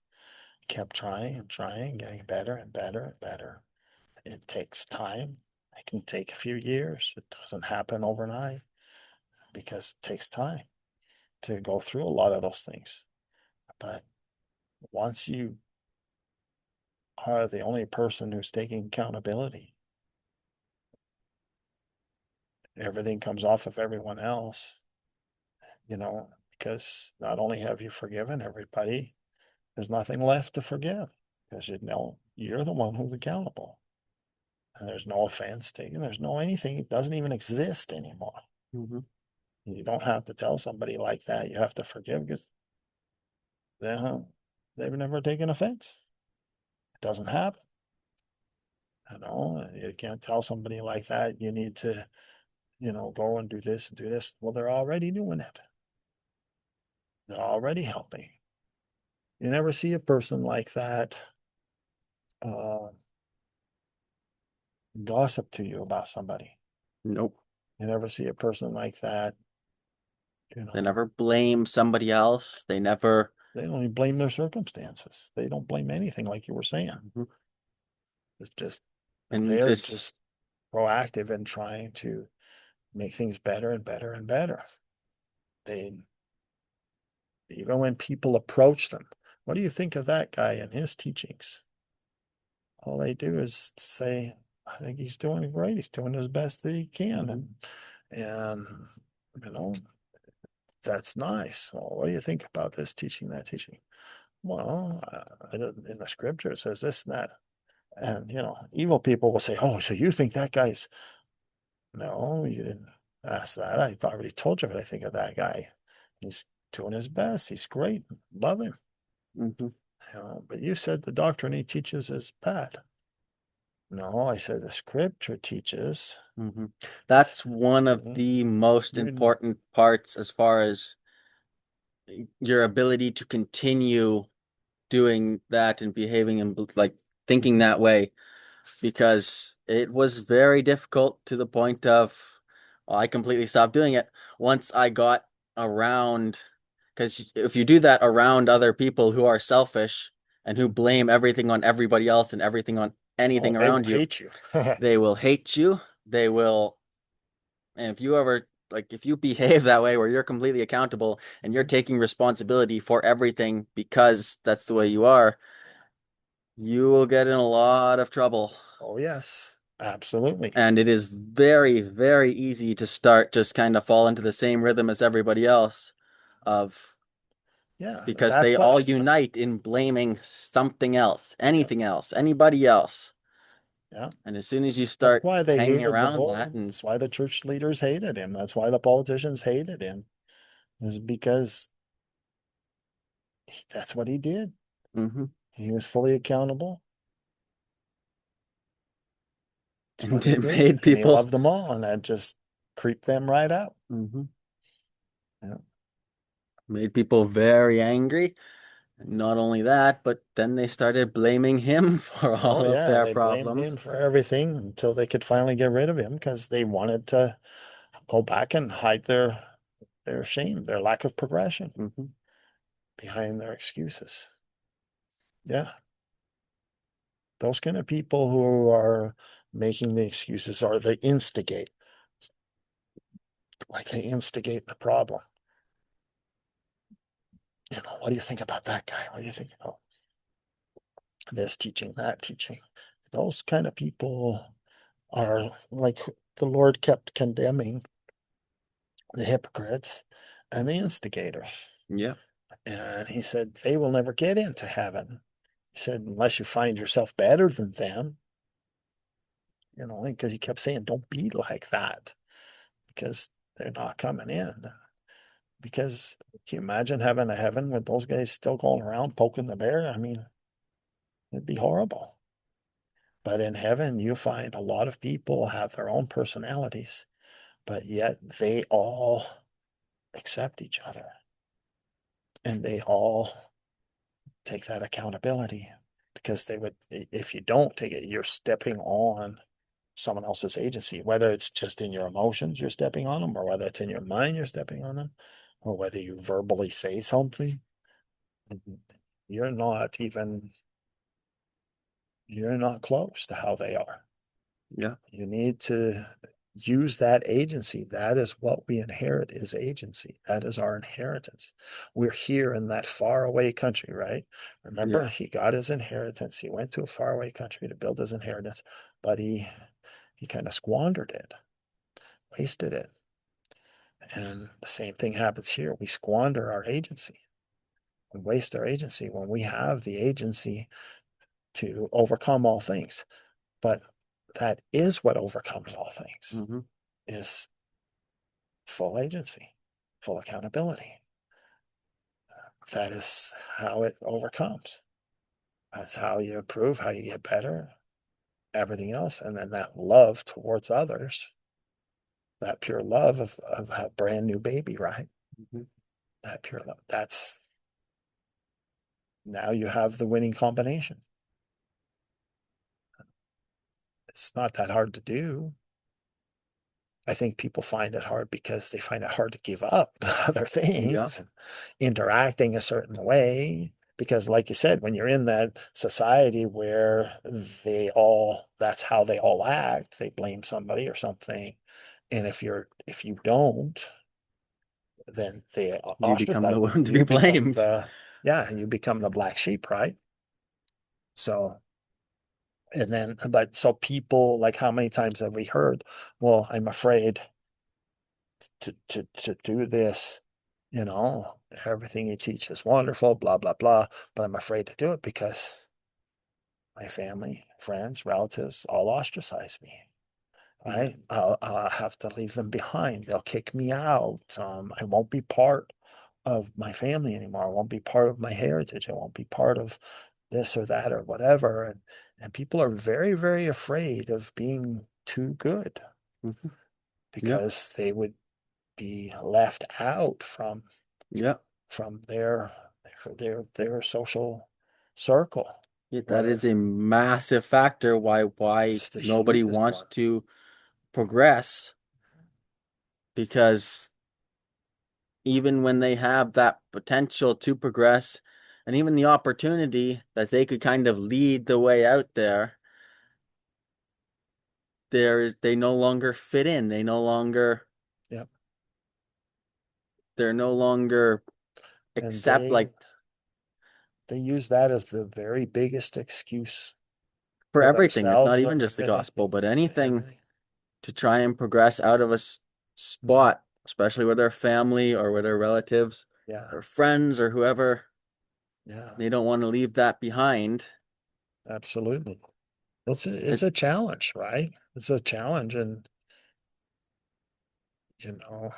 Speaker 1: Kept trying and trying, getting better and better and better. It takes time. It can take a few years. It doesn't happen overnight because it takes time to go through a lot of those things. But once you are the only person who's taking accountability, everything comes off of everyone else, because not only have you forgiven everybody, there's nothing left to forgive because you're the one who's accountable. And there's no offense taken. There's no anything. It doesn't even exist anymore.
Speaker 4: Mm-hmm.
Speaker 1: You don't have to tell somebody like that. You have to forgive because they've never taken offense. It doesn't happen. You can't tell somebody like that, you need to, go and do this and do this. Well, they're already doing it. They're already helping. You never see a person like that uh, gossip to you about somebody.
Speaker 4: Nope.
Speaker 1: You never see a person like that,
Speaker 4: They never blame somebody else. They never.
Speaker 1: they don't even blame their circumstances. They don't blame anything, like you were saying.
Speaker 4: Mhm.
Speaker 1: It's just,
Speaker 4: And
Speaker 1: they're
Speaker 4: this,
Speaker 1: just proactive in trying to make things better and better and better. They, even when people approach them, what do you think of that guy and his teachings? All they do is say, I think he's doing great. He's doing his best that he can. And you know, that's nice. Well, what do you think about this teaching, that teaching? Well, in the scripture, it says this and that. And, evil people will say, oh, so you think that guy's, no, you didn't ask that. I already told you what I think of that guy. He's doing his best. He's great. Love him.
Speaker 4: Mhm.
Speaker 1: But you said the doctrine he teaches is bad. No, I said the scripture teaches.
Speaker 4: Mhm. That's one of the most
Speaker 1: You
Speaker 4: important parts as far as your ability to continue doing that and behaving and like thinking that way, because it was very difficult to the point of, well, I completely stopped doing it once I got around, because if you do that around other people who are selfish and who blame everything on everybody else and everything on
Speaker 1: Oh,
Speaker 4: anything
Speaker 1: they will
Speaker 4: around you,
Speaker 1: hate you.
Speaker 4: they will hate you. They will, and if you ever like if you behave that way where you're completely accountable and you're taking responsibility for everything because that's the way you are, you will get in a lot of trouble.
Speaker 1: Oh, yes, absolutely.
Speaker 4: And it is very, very easy to start just kind of fall into the same rhythm as everybody else of
Speaker 1: Yeah,
Speaker 4: because
Speaker 1: that's
Speaker 4: they
Speaker 1: why.
Speaker 4: all unite in blaming something else,
Speaker 1: Yeah,
Speaker 4: anything else, anybody else.
Speaker 1: yeah.
Speaker 4: And as soon as you
Speaker 1: That's
Speaker 4: start
Speaker 1: why they
Speaker 4: hanging
Speaker 1: hated the
Speaker 4: around
Speaker 1: Lord.
Speaker 4: that and
Speaker 1: That's why the church leaders hated him. That's why the politicians hated him. Is because that's what he did.
Speaker 4: mhm,
Speaker 1: He was fully accountable. That's what
Speaker 4: and
Speaker 1: he
Speaker 4: it
Speaker 1: did,
Speaker 4: made
Speaker 1: and he
Speaker 4: people
Speaker 1: loved them all, and that just creeped them right out.
Speaker 4: mhm,
Speaker 1: Yeah.
Speaker 4: made people very angry. Not only that, but then they started blaming him for
Speaker 1: Oh
Speaker 4: all of
Speaker 1: yeah,
Speaker 4: their
Speaker 1: they blamed
Speaker 4: problems.
Speaker 1: him for everything until they could finally get rid of him because they wanted to go back and hide their shame, their lack of progression
Speaker 4: Mhm.
Speaker 1: behind their excuses. Yeah. Those kind of people who are making the excuses are they instigate, like they instigate the problem. What do you think about that guy? What do you think about this teaching, that teaching? Those kind of people are like the Lord kept condemning the hypocrites and the instigators.
Speaker 4: Yeah.
Speaker 1: And he said, they will never get into heaven. He said, unless you find yourself better than them, because he kept saying, don't be like that because they're not coming in. Because can you imagine having a heaven with those guys still going around poking the bear? I mean, it'd be horrible. But in heaven, you find a lot of people have their own personalities, but yet they all accept each other and they all take that accountability because they would, if you don't take it, you're stepping on someone else's agency, whether it's just in your emotions, you're stepping on them, or whether it's in your mind, you're stepping on them, or whether you verbally say something. You're not even, you're not close to how they are.
Speaker 4: Yeah.
Speaker 1: You need to use that agency. That is what we inherit is agency. That is our inheritance. We're here in that faraway country, right? Remember,
Speaker 4: Yeah.
Speaker 1: he got his inheritance. He went to a faraway country to build his inheritance, but he kind of squandered it. wasted it. And the same thing happens here. We squander our agency. We waste our agency when we have the agency to overcome all things. But that is what overcomes all things,
Speaker 4: Mm-hmm.
Speaker 1: is full agency, full accountability. That is how it overcomes. That's how you improve, how you get better, everything else. And then that love towards others, that pure love of a brand new baby, right?
Speaker 4: Mm-hmm.
Speaker 1: That pure love. That's now you have the winning combination. It's not that hard to do. I think people find it hard because they find it hard to give up other
Speaker 4: Yeah.
Speaker 1: things, and interacting a certain way. Because, like you said, when you're in that society where that's how they all act, they blame somebody or something. And if you don't, then they
Speaker 4: You become the
Speaker 1: ostracize you.
Speaker 4: one to be blamed.
Speaker 1: Yeah, you become the black sheep, right? So, and then, but so people, like, how many times have we heard, well, I'm afraid to do this, everything you teach is wonderful, blah, blah, blah, but I'm afraid to do it because my family, friends, relatives all ostracize me.
Speaker 4: Yeah.
Speaker 1: Right? I'll have to leave them behind. They'll kick me out. I won't be part of my family anymore. I won't be part of my heritage. I won't be part of this or that or whatever. And people are very, very afraid of being too good
Speaker 4: Mm-hmm. Yep.
Speaker 1: because they would be left out
Speaker 4: Yep.
Speaker 1: from their social circle.
Speaker 4: Yeah, that is
Speaker 1: Whether
Speaker 4: a massive factor why
Speaker 1: it's the
Speaker 4: nobody
Speaker 1: hugest
Speaker 4: wants
Speaker 1: one.
Speaker 4: to progress, because even when they have that potential to progress and even the opportunity that they could kind of lead the way out there, they no longer fit in.
Speaker 1: Yep.
Speaker 4: They're no longer
Speaker 1: And
Speaker 4: accept, like,
Speaker 1: they use that as the very biggest excuse
Speaker 4: for
Speaker 1: for
Speaker 4: everything. It's not
Speaker 1: themselves or
Speaker 4: even just the
Speaker 1: everything.
Speaker 4: gospel, but anything
Speaker 1: Everything.
Speaker 4: to try and progress out of a
Speaker 1: Mhm.
Speaker 4: spot, especially with their family or with their relatives
Speaker 1: Yeah.
Speaker 4: or friends or whoever.
Speaker 1: Yeah.
Speaker 4: They don't want to leave that behind.
Speaker 1: Absolutely. It's
Speaker 4: It,
Speaker 1: a challenge, right? It's a challenge. And, you know,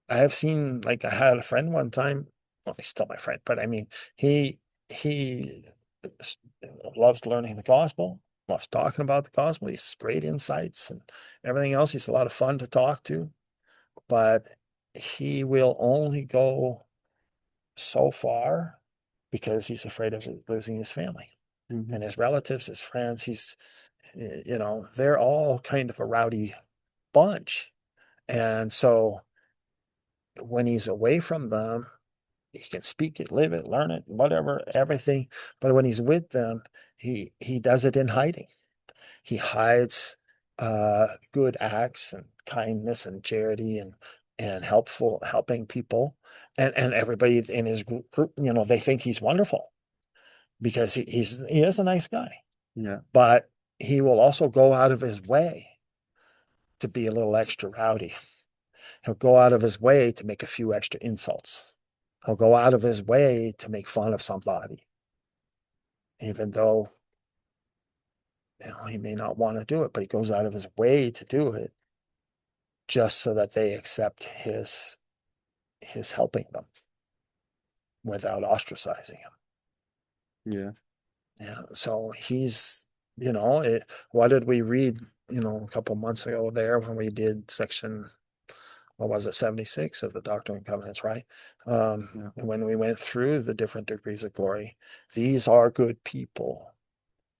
Speaker 1: I have seen, like, I had a friend one time. Well, he's still my friend, but I mean, he s- loves learning the gospel, loves talking about the gospel. He's great insights and everything else. He's a lot of fun to talk to, but he will only go so far because he's afraid of losing his family
Speaker 4: Mhm.
Speaker 1: and his relatives, his friends. They're all kind of a rowdy bunch. And so when he's away from them, he can speak it, live it, learn it, whatever, everything. But when he's with them, he does it in hiding. He hides good acts and kindness and charity and helping people, and everybody in his group, they think he's wonderful because he is a nice guy.
Speaker 4: Yeah.
Speaker 1: But he will also go out of his way to be a little extra rowdy. He'll go out of his way to make a few extra insults. He'll go out of his way to make fun of somebody, even though he may not want to do it, but he goes out of his way to do it just so that they accept his helping them without ostracizing him.
Speaker 4: Yeah.
Speaker 1: Yeah. So what did we read, a couple months ago there when we did section, what was it, 76 of the Doctrine and Covenants, right?
Speaker 4: Yeah.
Speaker 1: When we went through the different degrees of glory, these are good people,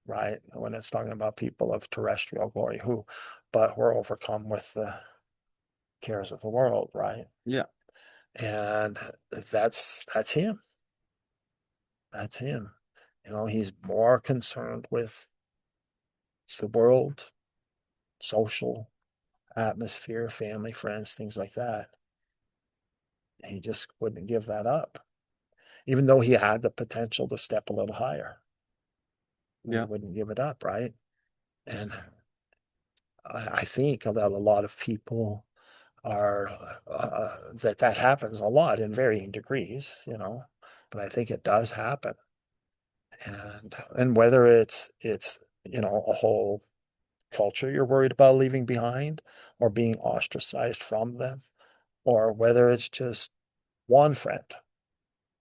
Speaker 1: right? When it's talking about people of terrestrial glory but were overcome with the cares of the world, right?
Speaker 4: Yeah.
Speaker 1: And that's him. That's him. He's more concerned with the world, social atmosphere, family, friends, things like that. He just wouldn't give that up, even though he had the potential to step a little higher. He
Speaker 4: Yeah.
Speaker 1: wouldn't give it up, right? And I think that a lot of people are that happens a lot in varying degrees, but I think it does happen. And whether it's a whole culture you're worried about leaving behind or being ostracized from them, or whether it's just one friend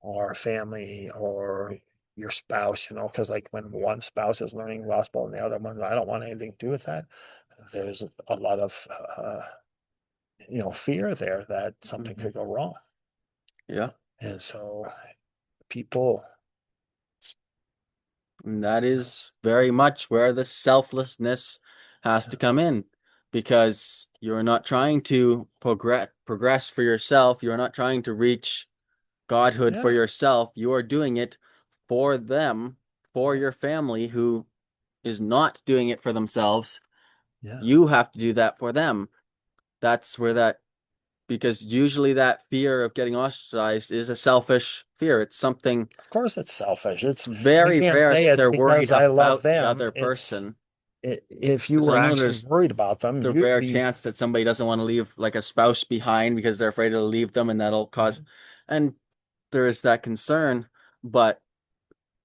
Speaker 1: or family or your spouse, because like when one spouse is learning gospel and the other one, I don't want anything to do with that. There's a lot of fear there that something
Speaker 4: Mhm.
Speaker 1: could go wrong.
Speaker 4: Yeah.
Speaker 1: And so people,
Speaker 4: And that is very much where the selflessness has to come in, because you're not trying to progress for yourself. You're not trying to reach godhood for
Speaker 1: yeah,
Speaker 4: yourself. You are doing it for them, for
Speaker 1: yeah,
Speaker 4: your family who is not doing it for themselves.
Speaker 1: yeah.
Speaker 4: You have to do that for them. That's where that, because usually that fear of getting ostracized is a selfish fear. It's something,
Speaker 1: Of course, it's selfish.
Speaker 4: very
Speaker 1: You can't
Speaker 4: rare
Speaker 1: say
Speaker 4: that
Speaker 1: it
Speaker 4: they're
Speaker 1: because
Speaker 4: worried
Speaker 1: I love
Speaker 4: about the
Speaker 1: them.
Speaker 4: other person.
Speaker 1: If you
Speaker 4: Because
Speaker 1: were
Speaker 4: I know
Speaker 1: actually
Speaker 4: there's
Speaker 1: worried about them,
Speaker 4: the
Speaker 1: you'd
Speaker 4: rare
Speaker 1: be,
Speaker 4: chance that somebody doesn't want to leave like a spouse behind because they're afraid to leave them and that'll cause, and there is that concern, but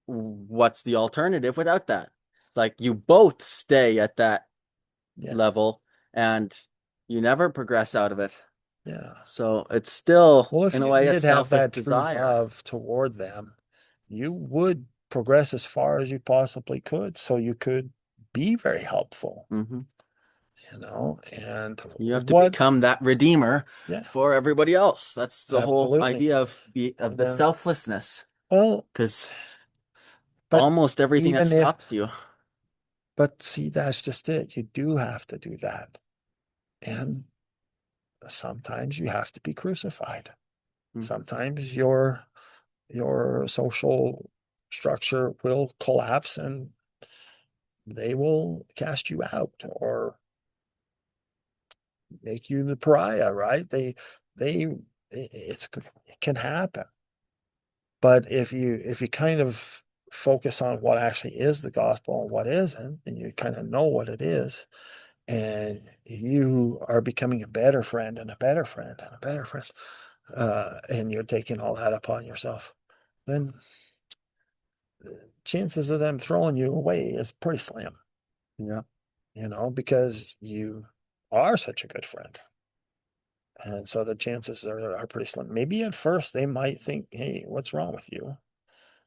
Speaker 4: what's the alternative without that? It's like you both stay at that
Speaker 1: yeah,
Speaker 4: level and you never progress out of it.
Speaker 1: yeah.
Speaker 4: So it's still,
Speaker 1: Well, if
Speaker 4: in a
Speaker 1: you
Speaker 4: way, a
Speaker 1: did have
Speaker 4: selfish
Speaker 1: that true
Speaker 4: desire.
Speaker 1: love toward them, you would progress as far as you possibly could, so you could be very helpful,
Speaker 4: Hmm.
Speaker 1: and
Speaker 4: You have to
Speaker 1: what,
Speaker 4: become that redeemer
Speaker 1: yeah,
Speaker 4: for everybody else. That's the whole
Speaker 1: absolutely.
Speaker 4: idea of the
Speaker 1: Yeah.
Speaker 4: selflessness,
Speaker 1: Well,
Speaker 4: because
Speaker 1: but
Speaker 4: almost everything that
Speaker 1: even if,
Speaker 4: stops you.
Speaker 1: but see, that's just it. You do have to do that. And sometimes you have to be crucified.
Speaker 4: Mhm.
Speaker 1: Sometimes your social structure will collapse and they will cast you out or make you the pariah, right? They it can happen. But if you kind of focus on what actually is the gospel and what isn't, and you kind of know what it is, and you are becoming a better friend and a better friend and a better friend, and you're taking all that upon yourself, then chances of them throwing you away is pretty slim,
Speaker 4: Yeah,
Speaker 1: because you are such a good friend. And so the chances are pretty slim. Maybe at first they might think, hey, what's wrong with you?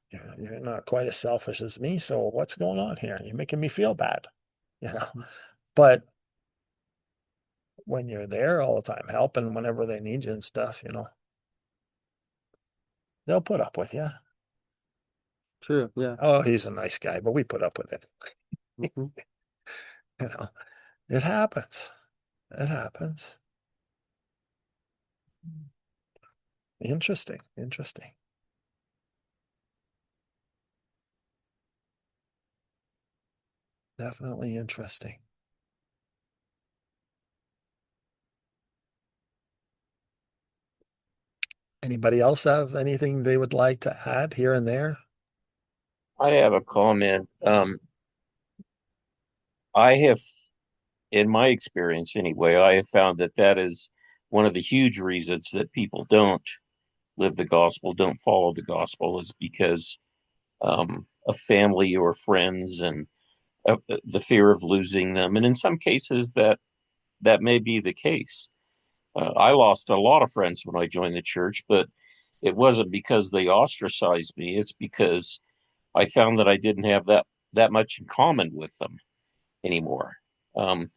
Speaker 1: You're not quite as selfish as me. So what's going on here? You're making me feel bad, you know. But when you're there all the time, helping whenever they need you and stuff, they'll put up with you.
Speaker 4: true. Yeah.
Speaker 1: Oh, he's a nice guy, but we put up with it.
Speaker 4: Mhm.
Speaker 1: You know, it happens. It happens. Interesting. Interesting. Definitely interesting. Anybody else have anything they would like to add here and there?
Speaker 5: I have a comment. I have, in my experience anyway, I have found that that is one of the huge reasons that people don't live the gospel, don't follow the gospel, is because of family or friends and the fear of losing them. And in some cases, that may be the case. I lost a lot of friends when I joined the church, but it wasn't because they ostracized me. It's because I found that I didn't have that much in common with them anymore. Um,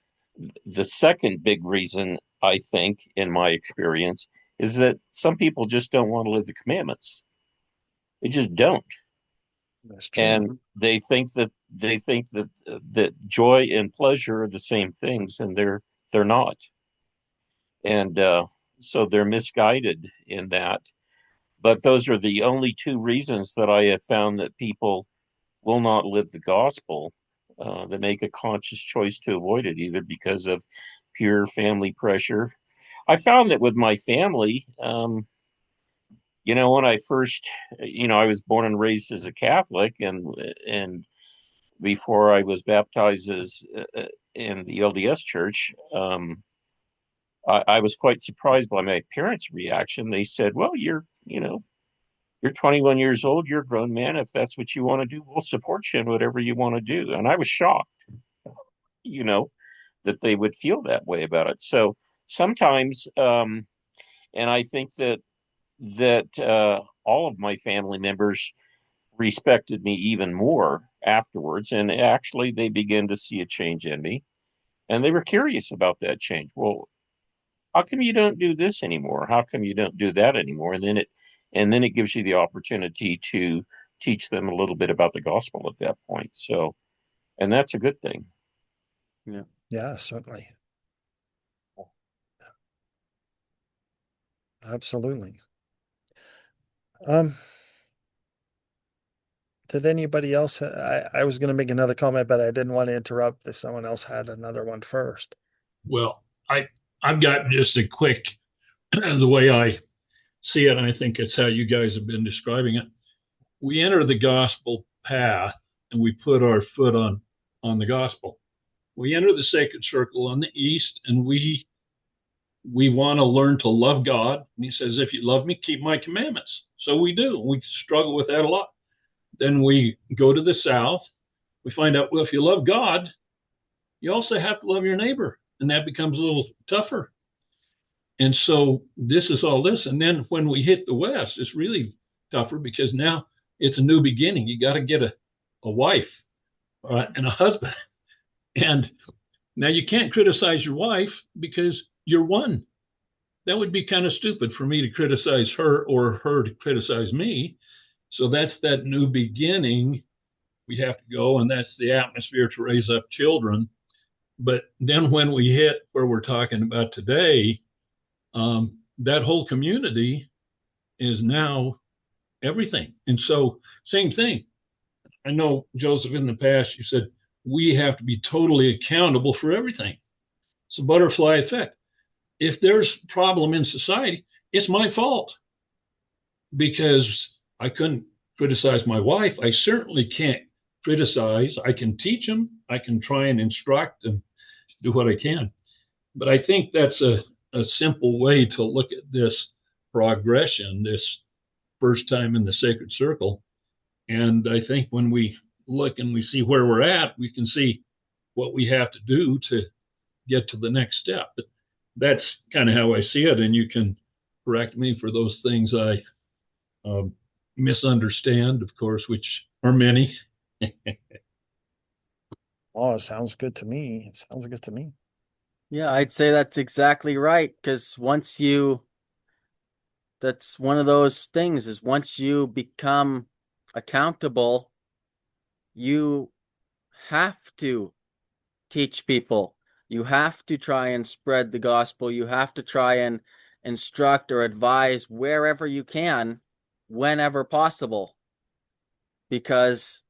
Speaker 5: the second big reason, I think, in my experience, is that some people just don't want to live the commandments. They just don't,
Speaker 1: That's true.
Speaker 5: and
Speaker 4: Mhm.
Speaker 5: they think that joy and pleasure are the same things, and they're not, and so they're misguided in that. But those are the only two reasons that I have found that people will not live the gospel. They make a conscious choice to avoid it, either because of pure family pressure. I found that with my family, when I first, I was born and raised as a Catholic, and before I was baptized in the LDS church, I was quite surprised by my parents' reaction. They said, "Well, you're 21 years old. You're a grown man. If that's what you want to do, we'll support you in whatever you want to do." And I was shocked, you know, that they would feel that way about it. So sometimes, and I think that all of my family members respected me even more afterwards, and actually they began to see a change in me, and they were curious about that change. Well, how come you don't do this anymore? How come you don't do that anymore? And then it gives you the opportunity to teach them a little bit about the gospel at that point. So, and that's a good thing.
Speaker 4: Yeah.
Speaker 1: Yeah, certainly. Absolutely. Um, did anybody else? I was going to make another comment, but I didn't want to interrupt if someone else had another one first.
Speaker 6: Well, I've got just a quick the way I see it, and I think it's how you guys have been describing it. We enter the gospel path and we put our foot on the gospel. We enter the sacred circle on the east, and we want to learn to love God. And he says, if you love me, keep my commandments. So we do. We struggle with that a lot. Then we go to the south. We find out, well, if you love God, you also have to love your neighbor. And that becomes a little tougher. And so this is all this. And then when we hit the west, it's really tougher because now it's a new beginning. You got to get a wife and a husband. And now you can't criticize your wife because you're one. That would be kind of stupid for me to criticize her or her to criticize me. So that's that new beginning. We have to go, and that's the atmosphere to raise up children. But then when we hit where we're talking about today, that whole community is now everything. And so, same thing. I know, Joseph, in the past, you said we have to be totally accountable for everything. It's a butterfly effect. If there's a problem in society, it's my fault because I couldn't criticize my wife. I certainly can't criticize. I can teach them, I can try and instruct and do what I can. But I think that's a simple way to look at this progression, this first time in the sacred circle. And I think when we look and we see where we're at, we can see what we have to do to get to the next step. But that's kind of how I see it. And you can correct me for those things I misunderstand, of course, which are many.
Speaker 1: Oh, it sounds good to me. It sounds good to me.
Speaker 4: Yeah, I'd say that's exactly right. Because that's one of those things is once you become accountable, you have to teach people. You have to try and spread the gospel. You have to try and instruct or advise wherever you can, whenever possible, because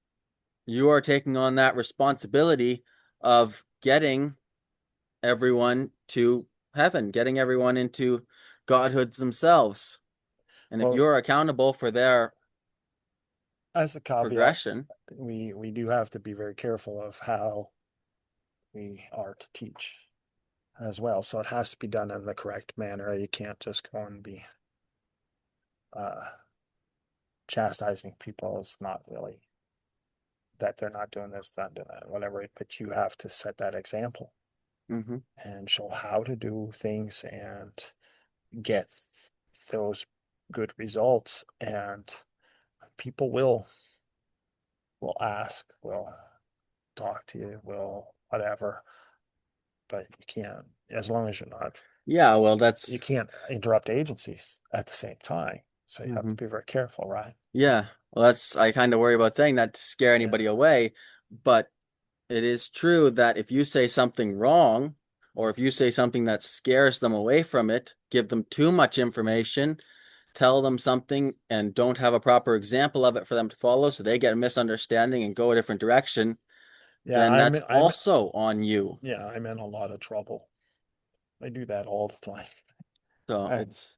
Speaker 4: you are taking on that responsibility of getting everyone to heaven, getting everyone into godhoods themselves. And if
Speaker 1: Well,
Speaker 4: you're accountable for their
Speaker 1: as a caveat,
Speaker 4: progression,
Speaker 1: we do have to be very careful of how we are to teach as well. So it has to be done in the correct manner. You can't just go and be uh, chastising people. It's not really that they're not doing this, not doing that, whatever. But you have to set that example
Speaker 4: mhm.
Speaker 1: and show how to do things and get those good results. And people will ask, will talk to you, will whatever. But you can't, as long as you're not,
Speaker 4: Yeah, well, that's
Speaker 1: you can't interrupt agencies at the same time. So you have to
Speaker 4: mhm.
Speaker 1: be very careful, right?
Speaker 4: Yeah, well, that's I kind of worry about saying that to scare anybody away, but it is true that if you say something wrong, or if you say something that scares them away from it, give them too much information, tell them something and don't have a proper example of it for them to follow, so they get a misunderstanding and go a different direction,
Speaker 1: Yeah,
Speaker 4: then that's also on you.
Speaker 1: yeah, I'm in a lot of trouble. I do that all the time.
Speaker 4: So
Speaker 1: I
Speaker 4: it's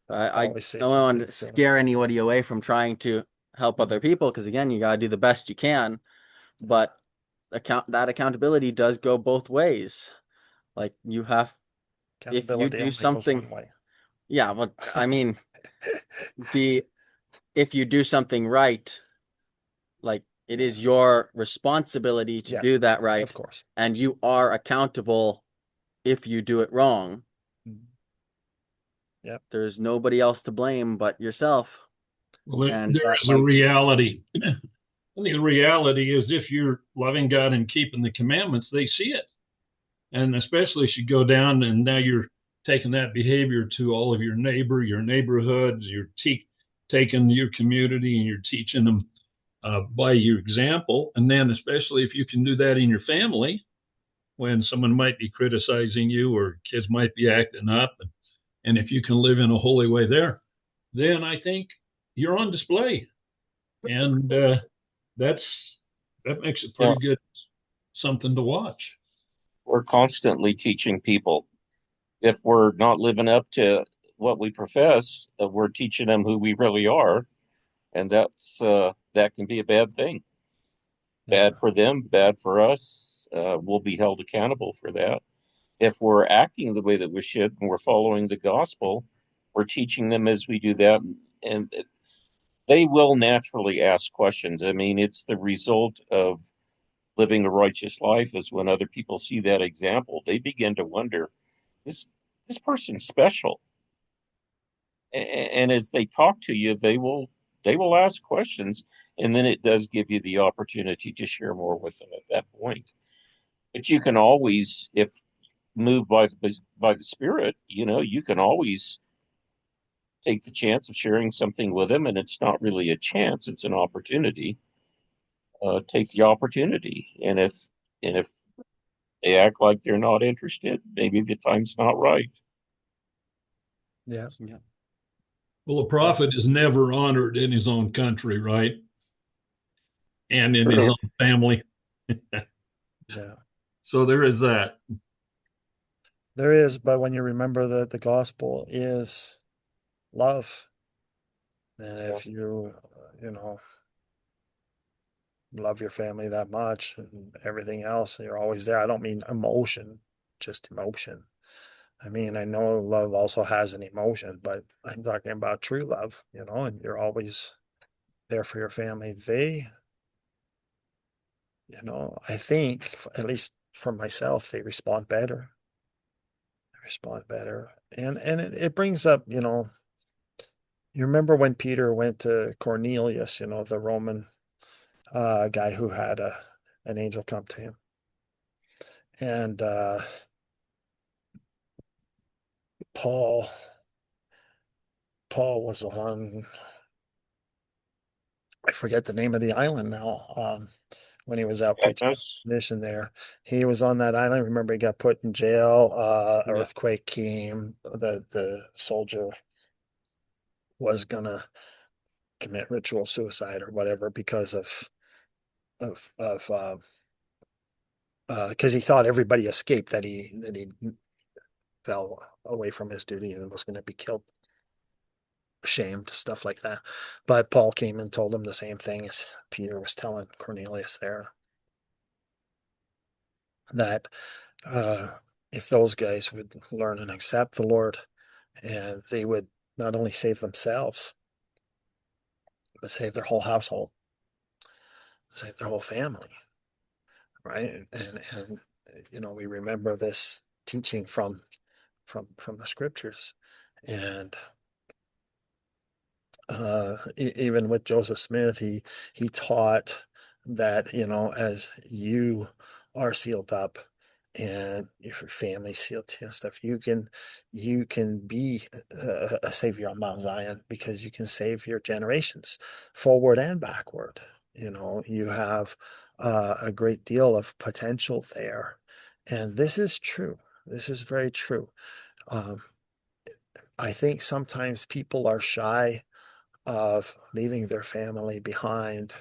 Speaker 4: I
Speaker 1: always say
Speaker 4: don't want
Speaker 1: the
Speaker 4: to
Speaker 1: same.
Speaker 4: scare anybody away from trying to help other people because again, you got to do the best you can, but that accountability does go both ways. Like you have, if you
Speaker 1: Accountability
Speaker 4: do
Speaker 1: only goes
Speaker 4: something,
Speaker 1: one way.
Speaker 4: yeah, but I mean, the if you do something right, like it is your responsibility to
Speaker 1: Yeah,
Speaker 4: do that
Speaker 1: of
Speaker 4: right,
Speaker 1: course.
Speaker 4: and you are accountable if you do it wrong.
Speaker 1: Mhm. Yep.
Speaker 4: There's nobody else to blame but yourself.
Speaker 6: Well,
Speaker 4: And
Speaker 6: there
Speaker 4: that
Speaker 6: is a
Speaker 4: might,
Speaker 6: reality. And the reality is, if you're loving God and keeping the commandments, they see it. And especially as you go down and now you're taking that behavior to all of your neighborhoods, taking your community and you're teaching them by your example. And then, especially if you can do that in your family, when someone might be criticizing you or kids might be acting up, and if you can live in a holy way there, then I think you're on display. And that's that makes it pretty
Speaker 5: Well,
Speaker 6: good something to watch.
Speaker 5: we're constantly teaching people. If we're not living up to what we profess, we're teaching them who we really are, and that can be a bad thing.
Speaker 1: Yeah.
Speaker 5: Bad for them, bad for us. We'll be held accountable for that. If we're acting the way that we should and we're following the gospel, we're teaching them as we do that, and they will naturally ask questions. I mean, it's the result of living a righteous life is when other people see that example, they begin to wonder, this this person's special. And as they talk to you, they will ask questions, and then it does give you the opportunity to share more with them at that point. But you can always, if moved by the Spirit, you can always take the chance of sharing something with them, and it's not really a chance; it's an opportunity. Take the opportunity, and if they act like they're not interested, maybe the time's not right.
Speaker 1: Yeah.
Speaker 4: yeah,
Speaker 6: Well, a
Speaker 1: Yep.
Speaker 6: prophet is never honored in his own country, right?
Speaker 5: It's
Speaker 6: And in his
Speaker 5: true.
Speaker 6: own family.
Speaker 1: Yeah.
Speaker 6: So there is that.
Speaker 1: There is, but when you remember that the gospel is love, and
Speaker 5: Yeah.
Speaker 1: if you know, love your family that much and everything else, you're always there. I don't mean emotion, just emotion. I mean, I know love also has an emotion, but I'm talking about true love, and you're always there for your family. I think, at least for myself, they respond better. They respond better. And it brings up, you remember when Peter went to Cornelius, the Roman guy who had an angel come to him. And Paul Paul was the one, I forget the name of the island now. When he was out preaching
Speaker 5: Yes.
Speaker 1: mission there, he was on that island. Remember, he got put in jail.
Speaker 4: yeah,
Speaker 1: Earthquake came. The soldier was gonna commit ritual suicide or whatever because of because he thought everybody escaped, that he fell away from his duty and was going to be killed, shamed, stuff like that. But Paul came and told him the same thing as Peter was telling Cornelius there, that if those guys would learn and accept the Lord, and they would not only save themselves, but save their whole household, save their whole family, right? And we remember this teaching from the scriptures, and even with Joseph Smith, he taught that, as you are sealed up and if your family's sealed too and stuff, you can be a savior on Mount Zion, because you can save your generations forward and backward. You have a great deal of potential there, and this is true. This is very true. Um, I think sometimes people are shy of leaving their family behind,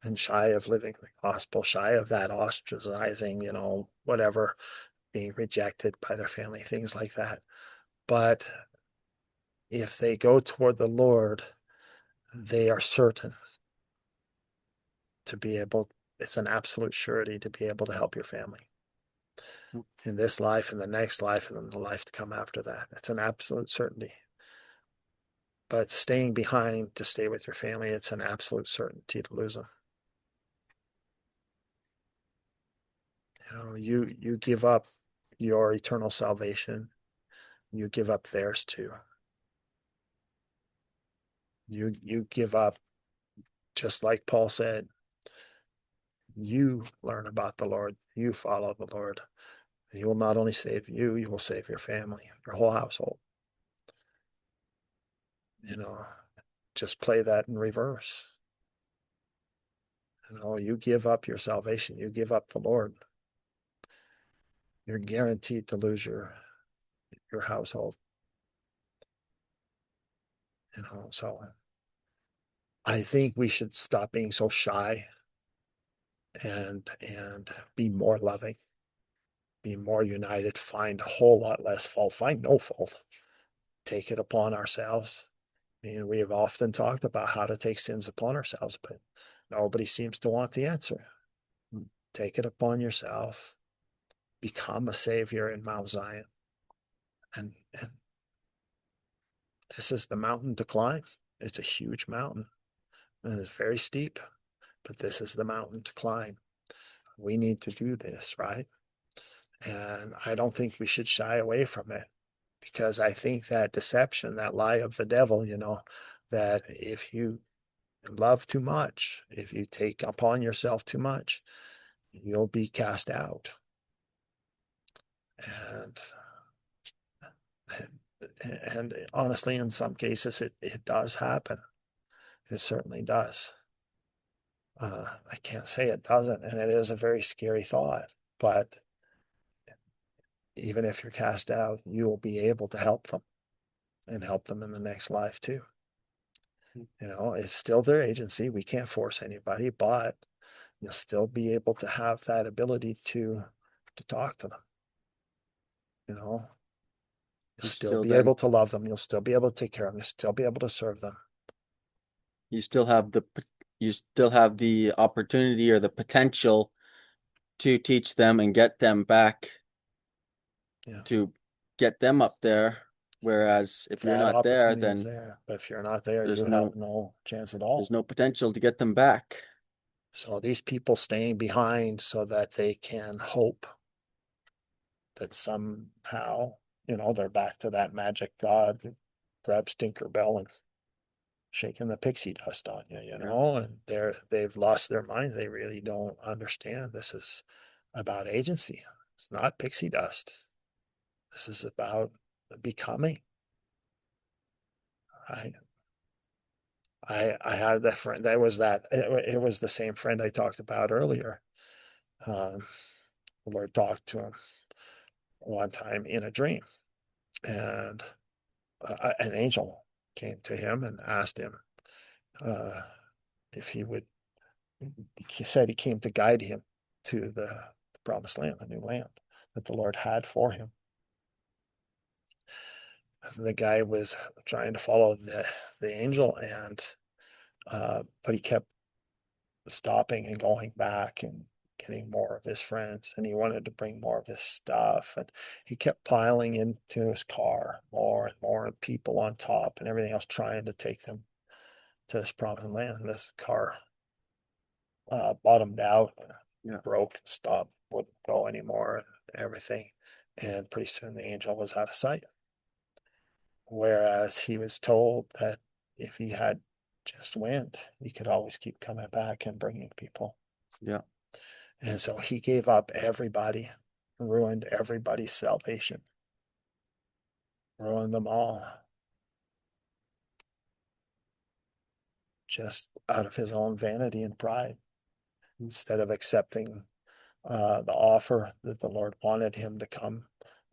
Speaker 1: and shy of living the gospel, shy of that ostracizing, whatever, being rejected by their family, things like that. But if they go toward the Lord, they are certain to be able it's an absolute surety to be able to help your family in this life, in the next life, and in the life to come after that. It's an absolute certainty. But staying behind to stay with your family, it's an absolute certainty to lose them. You give up your eternal salvation, you give up theirs too. You give up, just like Paul said, you learn about the Lord, you follow the Lord. He will not only save you, you will save your family, your whole household. Just play that in reverse. You give up your salvation, you give up the Lord, you're guaranteed to lose your household. So I think we should stop being so shy and be more loving, be more united, find a whole lot less fault, find no fault, take it upon ourselves. We have often talked about how to take sins upon ourselves, but nobody seems to want the answer. Take it upon yourself, become a savior in Mount Zion. And this is the mountain to climb. It's a huge mountain and it's very steep, but this is the mountain to climb. We need to do this, right? And I don't think we should shy away from it, because I think that deception, that lie of the devil, that if you love too much, if you take upon yourself too much, you'll be cast out. And and honestly, in some cases, it does happen. It certainly does. I can't say it doesn't, and it is a very scary thought. But even if you're cast out, you will be able to help them and help them in the next life too. It's still their agency. We can't force anybody, but you'll still be able to have that ability to talk to them. You'll still be able to love them. You'll still be able to take care of them. You'll still be able to serve them.
Speaker 4: You still have the opportunity or the potential to teach them and get them back, to get them up there. Whereas if you're not there, then
Speaker 1: but if you're not there, you have no chance at all.
Speaker 4: There's no potential to get them back.
Speaker 1: So these people staying behind so that they can hope that somehow, they're back to that magic God who grabs Tinkerbell and shaking the pixie dust on you, and they've lost their mind. They really don't understand. This is about agency. It's not pixie dust. This is about becoming. I had that friend. It was the same friend I talked about earlier. The Lord talked to him one time in a dream, and an angel came to him and asked him if he would. He said he came to guide him to the promised land, the new land that the Lord had for him. The guy was trying to follow the angel, but he kept stopping and going back and getting more of his friends, and he wanted to bring more of his stuff, and he kept piling into his car more and more people on top and everything else, trying to take them to this promised land. And this car bottomed out, broke, stopped, wouldn't go anymore, and everything. And pretty soon the angel was out of sight. Whereas he was told that if he had just went, he could always keep coming back and bringing people.
Speaker 4: Yeah.
Speaker 1: And so he gave up everybody, ruined everybody's salvation, ruined them all, just out of his own vanity and pride, instead of accepting the offer that the Lord wanted him to come,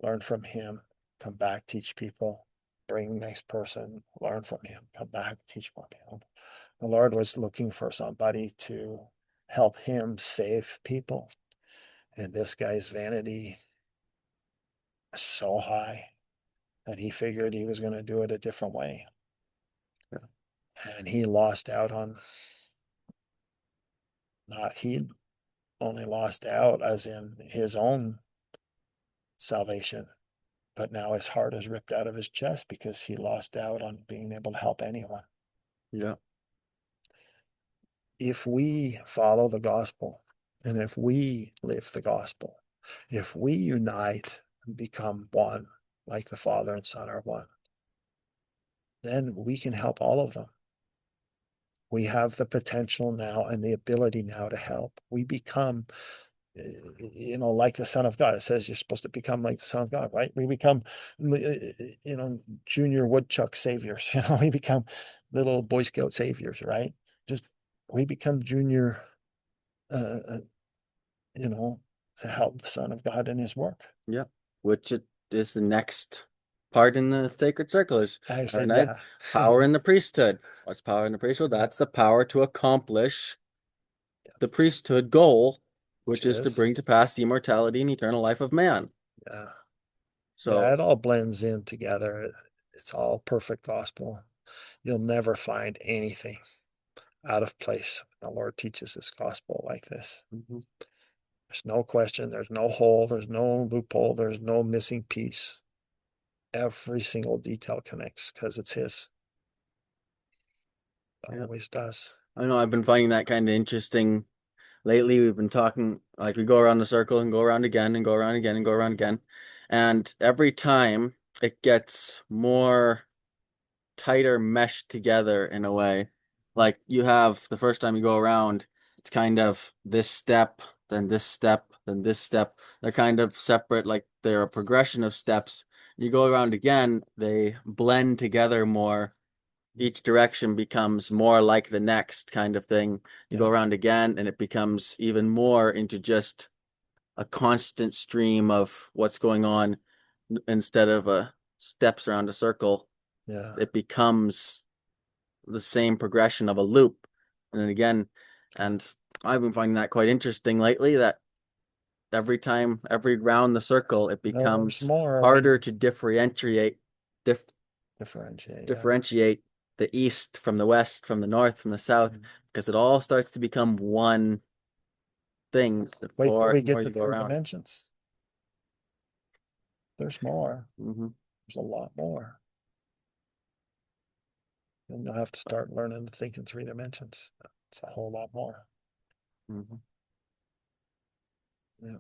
Speaker 1: learn from him, come back, teach people, bring the next person, learn from him, come back, teach more people. The Lord was looking for somebody to help him save people. And this guy's vanity was so high that he figured he was going to do it a different way. And he lost out on only lost out as in his own salvation, but now his heart is ripped out of his chest because he lost out on being able to help anyone.
Speaker 4: Yeah.
Speaker 1: If we follow the gospel and if we live the gospel, if we unite and become one, like the Father and Son are one, then we can help all of them. We have the potential now and the ability now to help. We become, like the Son of God. It says you're supposed to become like the Son of God, right? We become, junior woodchuck saviors. We become little Boy Scout saviors, right? Just we become junior, uh, uh, to help the Son of God in His work.
Speaker 4: Yeah. Which is the next part in the sacred circle is
Speaker 1: I said,
Speaker 4: right?
Speaker 1: yeah,
Speaker 4: Power in the priesthood. What's power in the priesthood? That's the power to accomplish the priesthood goal, which is to bring to pass the immortality and eternal life of man.
Speaker 1: yeah,
Speaker 4: So
Speaker 1: it all blends in together. It's all perfect gospel. You'll never find anything out of place. The Lord teaches His gospel like this. There's no question, there's no hole, there's no loophole, there's no missing piece. Every single detail connects because it's His. It always does.
Speaker 4: I know I've been finding that kind of interesting lately. We've been talking like we go around the circle and go around again and go around again and go around again. And every time it gets more tighter meshed together in a way. Like you have the first time you go around, it's kind of this step, then this step, then this step. They're kind of separate, like they're a progression of steps. You go around again, they blend together more. Each direction becomes more like the next kind of thing. You go around again, and it becomes even more into just a constant stream of what's going on instead of a steps around a circle.
Speaker 1: Yeah.
Speaker 4: It becomes the same progression of a loop. And then again, and I've been finding that quite interesting lately that every time, every round the circle, it becomes harder to differentiate differentiate the east from the west, from the north, from the south, because it all starts to become one thing.
Speaker 1: Wait till we get to three dimensions. There's more. There's a lot more. Then you'll have to start learning to think in three dimensions. It's a whole lot more. Yeah.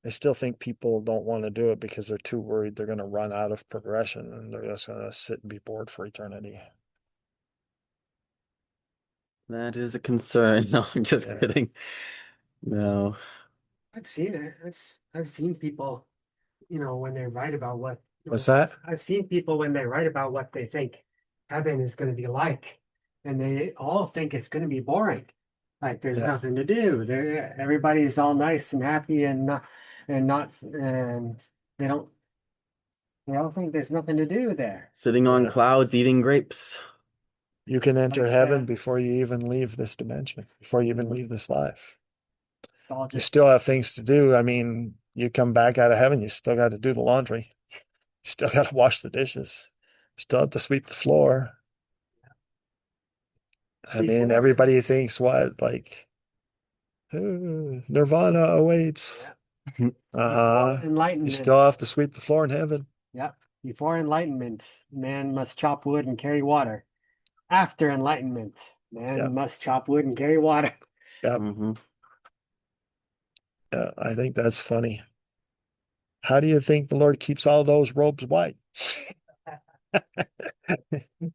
Speaker 1: I still think people don't want to do it because they're too worried they're going to run out of progression and they're just going to sit and be bored for eternity.
Speaker 4: That is a concern. No, I'm just kidding. No.
Speaker 3: I've seen it. I've seen people, when they write about what.
Speaker 1: What's that?
Speaker 3: I've seen people when they write about what they think heaven is going to be like, and they all think it's going to be boring. Like there's nothing to do. Everybody's all nice and happy and they don't. They all think there's nothing to do there.
Speaker 4: Sitting on clouds, eating grapes.
Speaker 1: You can enter heaven before you even leave this dimension, before you even leave this life. You still have things to do. I mean, you come back out of heaven, you still got to do the laundry. You still got to wash the dishes. You still have to sweep the floor. I mean, everybody thinks what? Like, nirvana awaits.
Speaker 3: Enlightenment.
Speaker 1: You still have to sweep the floor in heaven.
Speaker 3: Yep. Before enlightenment, man must chop wood and carry water. After enlightenment, man must chop wood and carry water.
Speaker 1: Yep. Yeah, I think that's funny. How do you think the Lord keeps all those robes white?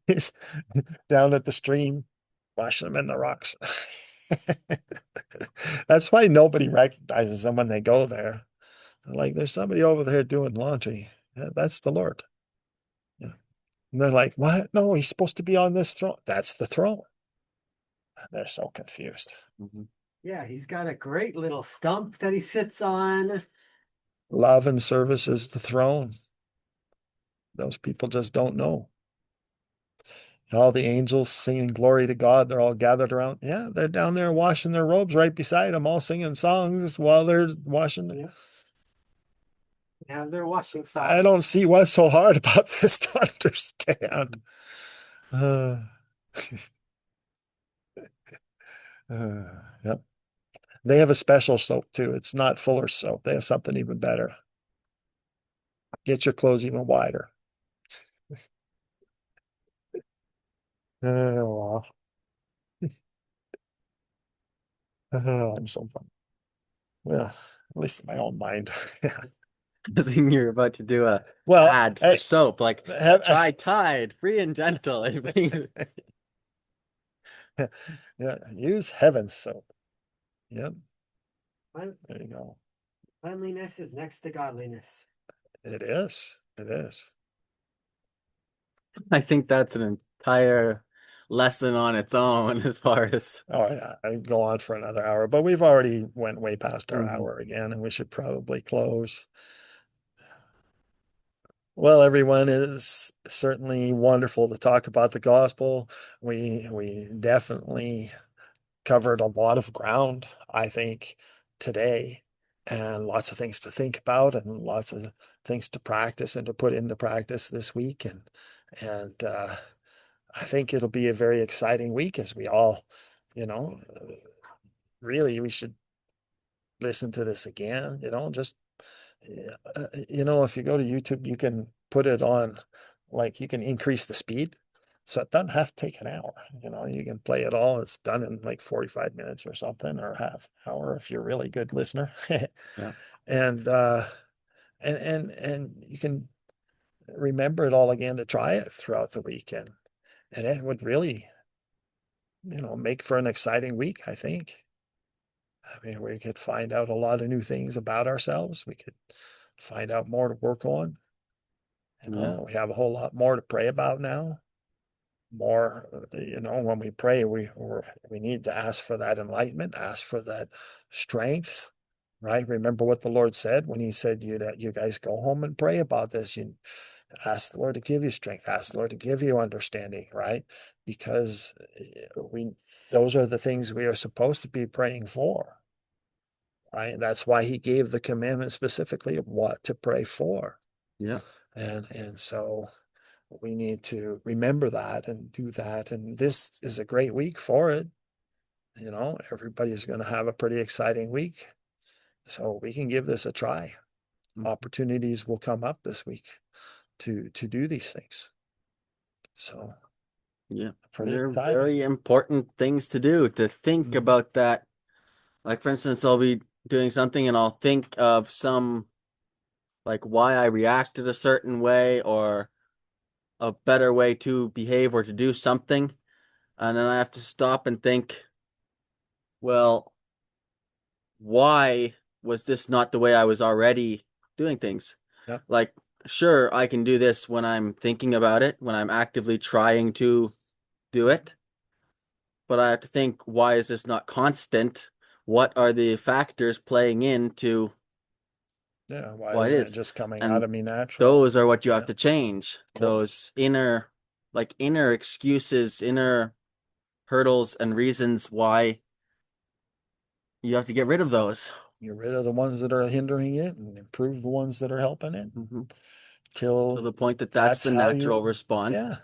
Speaker 1: He's down at the stream, washing them in the rocks. That's why nobody recognizes them when they go there. They're like, there's somebody over there doing laundry. That's the Lord. Yeah. And they're like, what? No, he's supposed to be on this throne. That's the throne. They're so confused.
Speaker 3: Yeah, he's got a great little stump that he sits on.
Speaker 1: Love and service is the throne. Those people just don't know. All the angels singing glory to God, they're all gathered around. Yeah, they're down there washing their robes right beside them, all singing songs while they're washing.
Speaker 3: Yeah, they're washing songs.
Speaker 1: I don't see what's so hard about this to understand. Yep. They have a special soap too. It's not Fuller's soap. They have something even better. Get your clothes even wider. Oh, wow. Oh, I'm so fun. Well, at least in my own mind.
Speaker 4: I think you're about to do a
Speaker 1: Well,
Speaker 4: ad for soap, like
Speaker 1: have,
Speaker 4: try Tide, free and gentle.
Speaker 1: yeah, use heaven's soap. Yep,
Speaker 3: Clean-
Speaker 1: there you go.
Speaker 3: Cleanliness is next to godliness.
Speaker 1: It is. It is.
Speaker 4: I think that's an entire lesson on its own as far as
Speaker 1: Oh yeah, I could go on for another hour, but we've already went way past our
Speaker 4: Mhm.
Speaker 1: hour again, and we should probably close. Well, everyone, is certainly wonderful to talk about the gospel. We definitely covered a lot of ground, I think, today, and lots of things to think about, and lots of things to practice and to put into practice this week. And I think it'll be a very exciting week as we all, you know, really we should listen to this again. Just if you go to YouTube, you can put it on, like you can increase the speed. So it doesn't have to take an hour. You can play it all. It's done in like 45 minutes or something, or half hour if you're a really good listener.
Speaker 4: Yeah.
Speaker 1: And and you can remember it all again to try it throughout the weekend. And it would really, make for an exciting week, I think. I mean, we could find out a lot of new things about ourselves. We could find out more to work on.
Speaker 4: Yeah.
Speaker 1: We have a whole lot more to pray about now. More, when we pray, we need to ask for that enlightenment, ask for that strength, right? Remember what the Lord said when He said that you guys go home and pray about this. You ask the Lord to give you strength, ask the Lord to give you understanding, right? Because we those are the things we are supposed to be praying for, right? That's why He gave the commandment specifically of what to pray for.
Speaker 4: Yeah.
Speaker 1: And so we need to remember that and do that. And this is a great week for it. Everybody's going to have a pretty exciting week. So we can give this a try. Opportunities will come up this week to do these things. So
Speaker 4: Yeah.
Speaker 1: pretty
Speaker 4: They're
Speaker 1: exciting.
Speaker 4: very important things to do, to think
Speaker 1: Mhm.
Speaker 4: about that. Like, for instance, I'll be doing something and I'll think of some, like, why I reacted a certain way or a better way to behave or to do something. And then I have to stop and think, well, why was this not the way I was already doing things?
Speaker 1: Yep.
Speaker 4: Like, sure, I can do this when I'm thinking about it, when I'm actively trying to do it. But I have to think, why is this not constant? What are the factors playing into
Speaker 1: Yeah. Why
Speaker 4: what it
Speaker 1: isn't it
Speaker 4: is?
Speaker 1: just coming out
Speaker 4: And
Speaker 1: of me natural?
Speaker 4: those are what you have
Speaker 1: Yeah,
Speaker 4: to change.
Speaker 1: of course.
Speaker 4: Those inner excuses, inner hurdles and reasons why you have to get rid of those.
Speaker 1: Get rid of the ones that are hindering it and improve the ones that are helping it
Speaker 4: Mm-hmm. To
Speaker 1: till
Speaker 4: the point that that's
Speaker 1: that's
Speaker 4: the
Speaker 1: how
Speaker 4: natural
Speaker 1: you,
Speaker 4: response.
Speaker 1: yeah,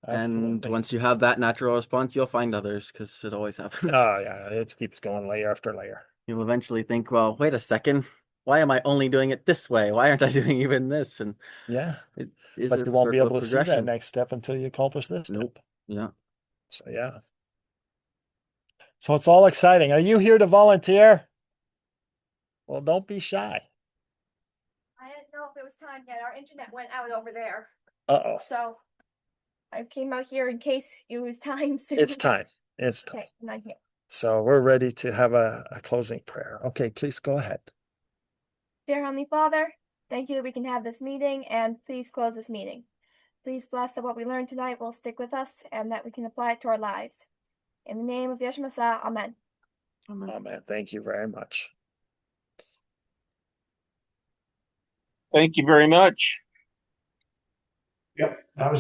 Speaker 4: And
Speaker 1: absolutely.
Speaker 4: once you have that natural response, you'll find others because it always happens.
Speaker 1: Oh, yeah, it keeps going layer after layer.
Speaker 4: You'll eventually think, well, wait a second. Why am I only doing it this way? Why aren't I doing even this? And
Speaker 1: Yeah,
Speaker 4: it is
Speaker 1: but
Speaker 4: a
Speaker 1: you won't be
Speaker 4: circle of
Speaker 1: able to see that
Speaker 4: progression.
Speaker 1: next step until you accomplish this
Speaker 4: Nope.
Speaker 1: step.
Speaker 4: Yeah.
Speaker 1: So, yeah. So it's all exciting. Are you here to volunteer? Well, don't be shy.
Speaker 7: I didn't know if it was time yet. Our internet went out over there.
Speaker 1: Uh-oh.
Speaker 7: So I came out here in case it was time soon.
Speaker 1: It's time. It's time.
Speaker 7: Okay, and I'm here.
Speaker 1: So we're ready to have a closing prayer. Okay, please go ahead.
Speaker 7: Dear Heavenly Father, thank you that we can have this meeting, and please close this meeting. Please bless that what we learned tonight will stick with us and that we can apply it to our lives. In the name of Yeshua Messiah, Amen.
Speaker 1: Amen. Thank you very much.
Speaker 5: Thank you very much.
Speaker 8: Yep, that was